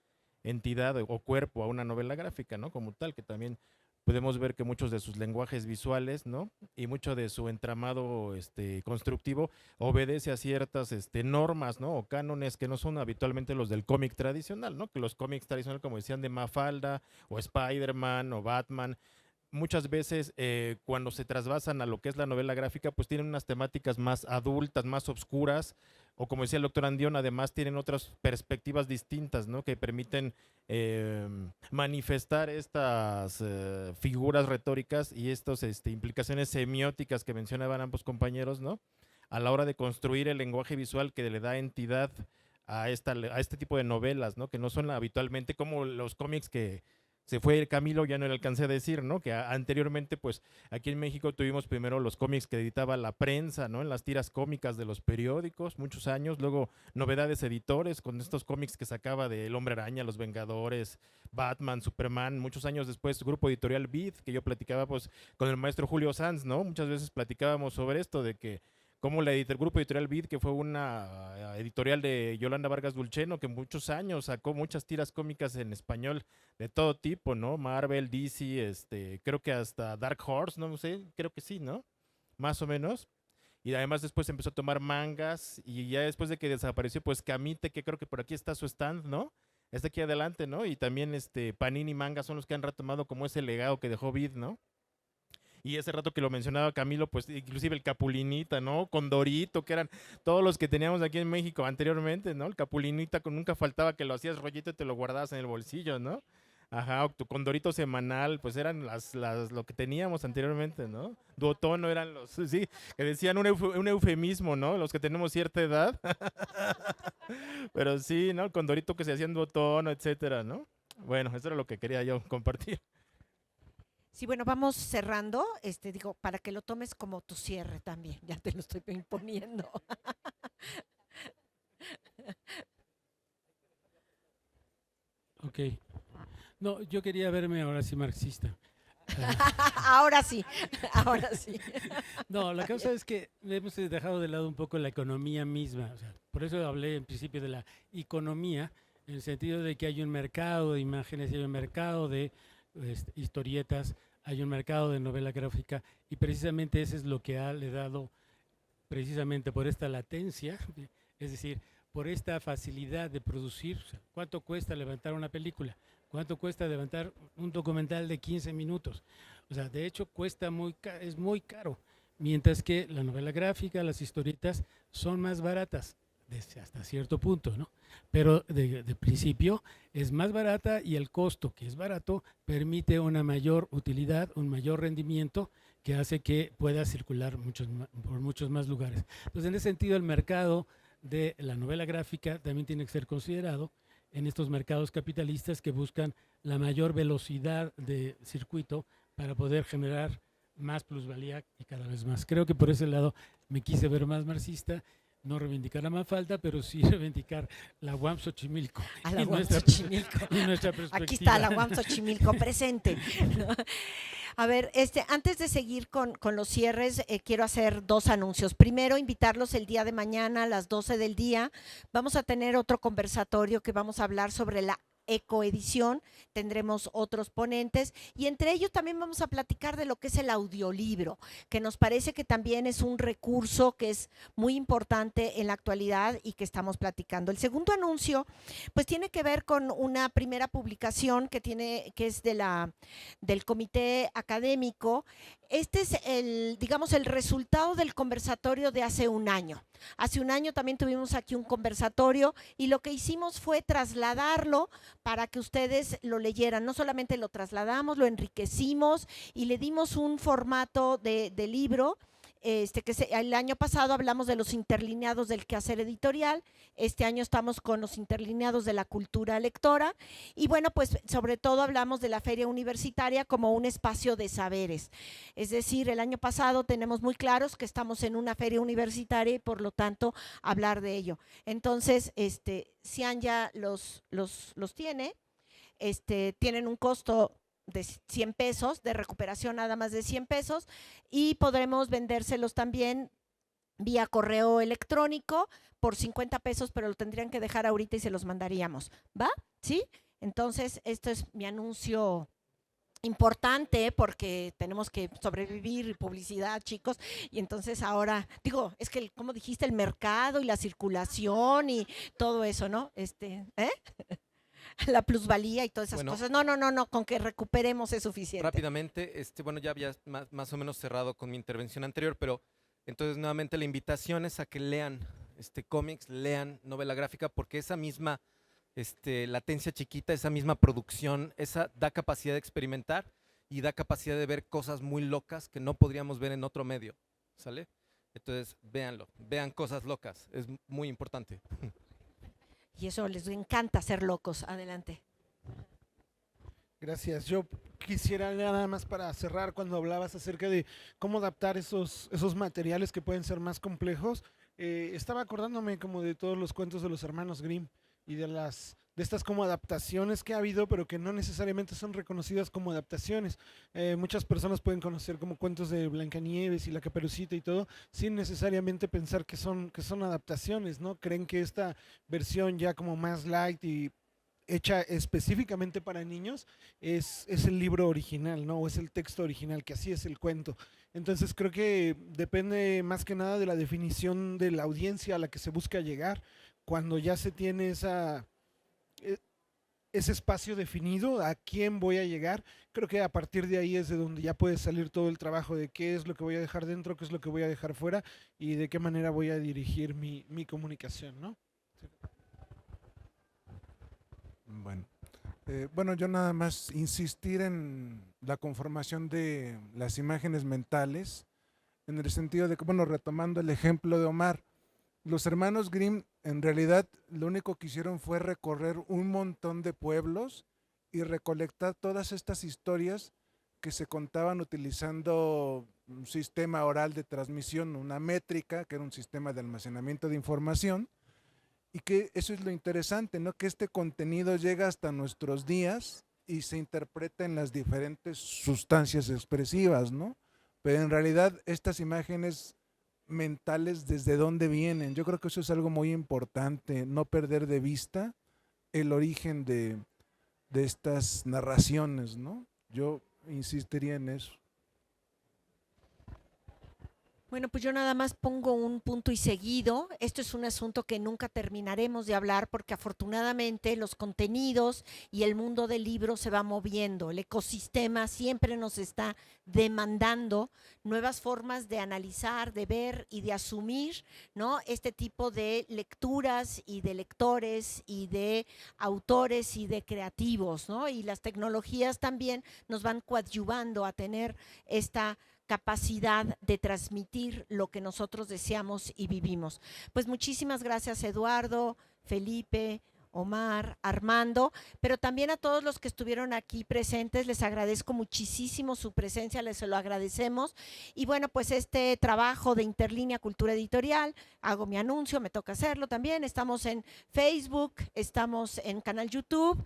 entidad o cuerpo a una novela gráfica, ¿no? Como tal, que también podemos ver que muchos de sus lenguajes visuales, ¿no? Y mucho de su entramado constructivo obedece a ciertas normas, ¿no? O cánones que no son habitualmente los del cómic tradicional, ¿no? Que los cómics tradicionales, como decían, de Mafalda, o Spider-Man, o Batman, muchas veces cuando se trasvasan a lo que es la novela gráfica, pues tienen unas temáticas más adultas, más obscuras, o como decía el doctor Andión, además tienen otras perspectivas distintas, ¿no? Que permiten manifestar estas figuras retóricas y estas implicaciones semióticas que mencionaban ambos compañeros, ¿no? A la hora de construir el lenguaje visual que le da entidad a este tipo de novelas, ¿no? Que no son habitualmente como los cómics que se fue Camilo, ya no le alcancé a decir, ¿no? Que anteriormente, pues, aquí en México tuvimos primero los cómics que editaba la prensa, ¿no? En las tiras cómicas de los periódicos, muchos años. Luego, Novedades Editores, con estos cómics que sacaba de El Hombre Araña, Los Vengadores, Batman, Superman. Muchos años después, Grupo Editorial Vid, que yo platicaba, pues, con el maestro Julio Sanz, ¿no? Muchas veces platicábamos sobre esto, de que como el Grupo Editorial Vid, que fue una editorial de Yolanda Vargas Dulceno, que muchos años sacó muchas tiras cómicas en español de todo tipo, ¿no? Marvel, DC, creo que hasta Dark Horse, no sé, creo que sí, ¿no? Más o menos. Y además después empezó a tomar mangas y ya después de que desapareció, pues Camite, que creo que por aquí está su stand, ¿no? Está aquí adelante, ¿no? Y también Panini Manga son los que han retomado como ese legado que dejó Vid, ¿no? Y ese rato que lo mencionaba Camilo, pues inclusive el Capulinita, ¿no? Condorito, que eran todos los que teníamos aquí en México anteriormente, ¿no? El Capulinita, nunca faltaba que lo hacías rollito y te lo guardabas en el bolsillo, ¿no? Ajá, o tu Condorito semanal, pues eran lo que teníamos anteriormente, ¿no? Duotono eran los, sí, que decían un eufemismo, ¿no? Los que tenemos cierta edad. Pero sí, ¿no? El Condorito que se hacía en Duotono, etcétera, ¿no? Bueno, eso era lo que quería yo compartir. Sí, bueno, vamos cerrando, digo, para que lo tomes como tu cierre también, ya te lo estoy imponiendo. Ok. No, yo quería verme ahora sí marxista. Ahora sí, ahora sí. No, la causa es que hemos dejado de lado un poco la economía misma. O sea, por eso hablé en principio de la economía, en el sentido de que hay un mercado de imágenes, hay un mercado de historietas, hay un mercado de novela gráfica y precisamente eso es lo que le dado, precisamente por esta latencia, es decir, por esta facilidad de producir. O sea, ¿cuánto cuesta levantar una película? ¿Cuánto cuesta levantar un documental de 15 minutos? O sea, de hecho es muy caro, mientras que la novela gráfica, las historietas son más baratas. hasta cierto punto, ¿no? Pero de principio es más barata y el costo, que es barato, permite una mayor utilidad, un mayor rendimiento que hace que pueda circular por muchos más lugares. Entonces, en ese sentido, el mercado de la novela gráfica también tiene que ser considerado en estos mercados capitalistas que buscan la mayor velocidad de circuito para poder generar más plusvalía y cada vez más. Creo que por ese lado me quise ver más marxista, no reivindicar la Mafalda, pero sí reivindicar la UAM Xochimilco. A la y UAM nuestra- Xochimilco. y nuestra perspectiva. Aquí está la UAM Xochimilco presente. ¿No? A ver, antes de seguir con los cierres, quiero hacer 2 anuncios. Primero, invitarlos el día de mañana a las 12 del día. Vamos a tener otro conversatorio que vamos a hablar sobre la ecoedición, tendremos otros ponentes y entre ellos también vamos a platicar de lo que es el audiolibro, que nos parece que también es un recurso que es muy importante en la actualidad y que estamos platicando. El segundo anuncio pues tiene que ver con una primera publicación que es del comité académico. Este es digamos, el resultado del conversatorio de hace un año. Hace un año también tuvimos aquí un conversatorio y lo que hicimos fue trasladarlo para que ustedes lo leyeran. No solamente lo trasladamos, lo enriquecimos y le dimos un formato de libro. El año pasado hablamos de los interlineados del quehacer editorial, este año estamos con los interlineados de la cultura lectora y bueno, pues sobre todo hablamos de la feria universitaria como un espacio de saberes. Es decir, el año pasado tenemos muy claros que estamos en una feria universitaria y por lo tanto hablar de ello. Entonces, Cian ya los tiene, tienen un costo de 100 pesos, de recuperación nada más de 100 pesos y podremos vendérselos también vía correo electrónico por 50 pesos, pero lo tendrían que dejar ahorita y se los mandaríamos, ¿va? ¿Sí? Entonces, esto es mi anuncio importante porque tenemos que sobrevivir y publicidad, chicos, y entonces ahora, digo, es que, como dijiste, el mercado y la circulación y todo eso, ¿no? La plusvalía y todas esas cosas. No, con que recuperemos es suficiente. Rápidamente, bueno, ya había más o menos cerrado con mi intervención anterior, pero entonces nuevamente la invitación es a que lean cómics, lean novela gráfica, porque esa misma latencia chiquita, esa misma producción, esa da capacidad de experimentar y da capacidad de ver cosas muy locas que no podríamos ver en otro medio, ¿sale? Entonces, véanlo, vean cosas locas, es muy importante. Y eso les encanta ser locos. Adelante. Gracias. Yo quisiera nada más para cerrar cuando hablabas acerca de cómo adaptar esos materiales que pueden ser más complejos. Estaba acordándome como de todos los cuentos de los hermanos Grimm y de estas como adaptaciones que ha habido, pero que no necesariamente son reconocidas como adaptaciones. Muchas personas pueden conocer como cuentos de Blancanieves y la Caperucita y todo, sin necesariamente pensar que son adaptaciones, ¿no? Creen que esta versión ya como más light y hecha específicamente para niños es el libro original, ¿no? O es el texto original, que así es el cuento. Entonces creo que depende más que nada de la definición de la audiencia a la que se busca llegar. Cuando ya se tiene ese espacio definido, a quién voy a llegar, creo que a partir de ahí es de donde ya puede salir todo el trabajo de qué es lo que voy a dejar dentro, qué es lo que voy a dejar fuera y de qué manera voy a dirigir mi comunicación, ¿no? Bueno, yo nada más insistir en la conformación de las imágenes mentales, en el sentido de que, bueno, retomando el ejemplo de Omar, los hermanos Grimm en realidad lo único que hicieron fue recorrer un montón de pueblos y recolectar todas estas historias que se contaban utilizando un sistema oral de transmisión, una métrica, que era un sistema de almacenamiento de información, y que eso es lo interesante, ¿no? Que este contenido llega hasta nuestros días y se interpreta en las diferentes sustancias expresivas, ¿no? Pero en realidad estas imágenes mentales, ¿desde dónde vienen? Yo creo que eso es algo muy importante, no perder de vista el origen de estas narraciones, ¿no? Yo insistiría en eso. Bueno, pues yo nada más pongo un punto y seguido. Esto es un asunto que nunca terminaremos de hablar porque afortunadamente los contenidos y el mundo del libro se va moviendo. El ecosistema siempre nos está demandando nuevas formas de analizar, de ver y de asumir, ¿no? Este tipo de lecturas y de lectores y de autores y de creativos, ¿no? Y las tecnologías también nos van coadyuvando a tener esta capacidad de transmitir lo que nosotros deseamos y vivimos. Pues muchísimas gracias, Eduardo, Felipe, Omar, Armando, pero también a todos los que estuvieron aquí presentes, les agradezco muchísimo su presencia, les lo agradecemos. Y bueno, pues este trabajo de Interlínea Cultura Editorial, hago mi anuncio, me toca hacerlo también, estamos en Facebook, estamos en canal YouTube,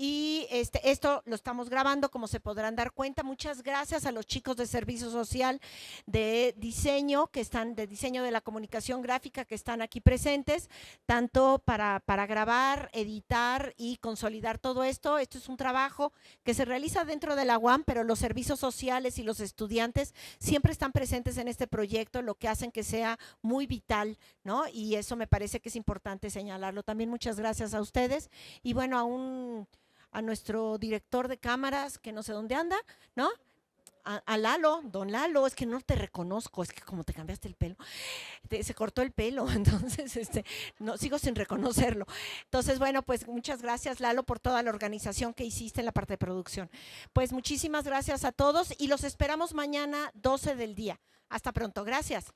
y esto lo estamos grabando, como se podrán dar cuenta. Muchas gracias a los chicos de Servicio Social de Diseño, que están de Diseño de la Comunicación Gráfica, que están aquí presentes, tanto para grabar, editar y consolidar todo esto. Esto es un trabajo que se realiza dentro de la UAM, pero los servicios sociales y los estudiantes siempre están presentes en este proyecto, lo que hacen que sea muy vital, ¿no? Y eso me parece que es importante señalarlo. También muchas gracias a ustedes. Y bueno, a nuestro director de cámaras, que no sé dónde anda, ¿no? A Lalo, don Lalo, es que no te reconozco, es que como te cambiaste el pelo, se cortó el pelo, entonces no, sigo sin reconocerlo. Entonces, bueno, pues muchas gracias, Lalo, por toda la organización que hiciste en la parte de producción. Pues muchísimas gracias a todos y los esperamos mañana 12 del día. Hasta pronto, gracias.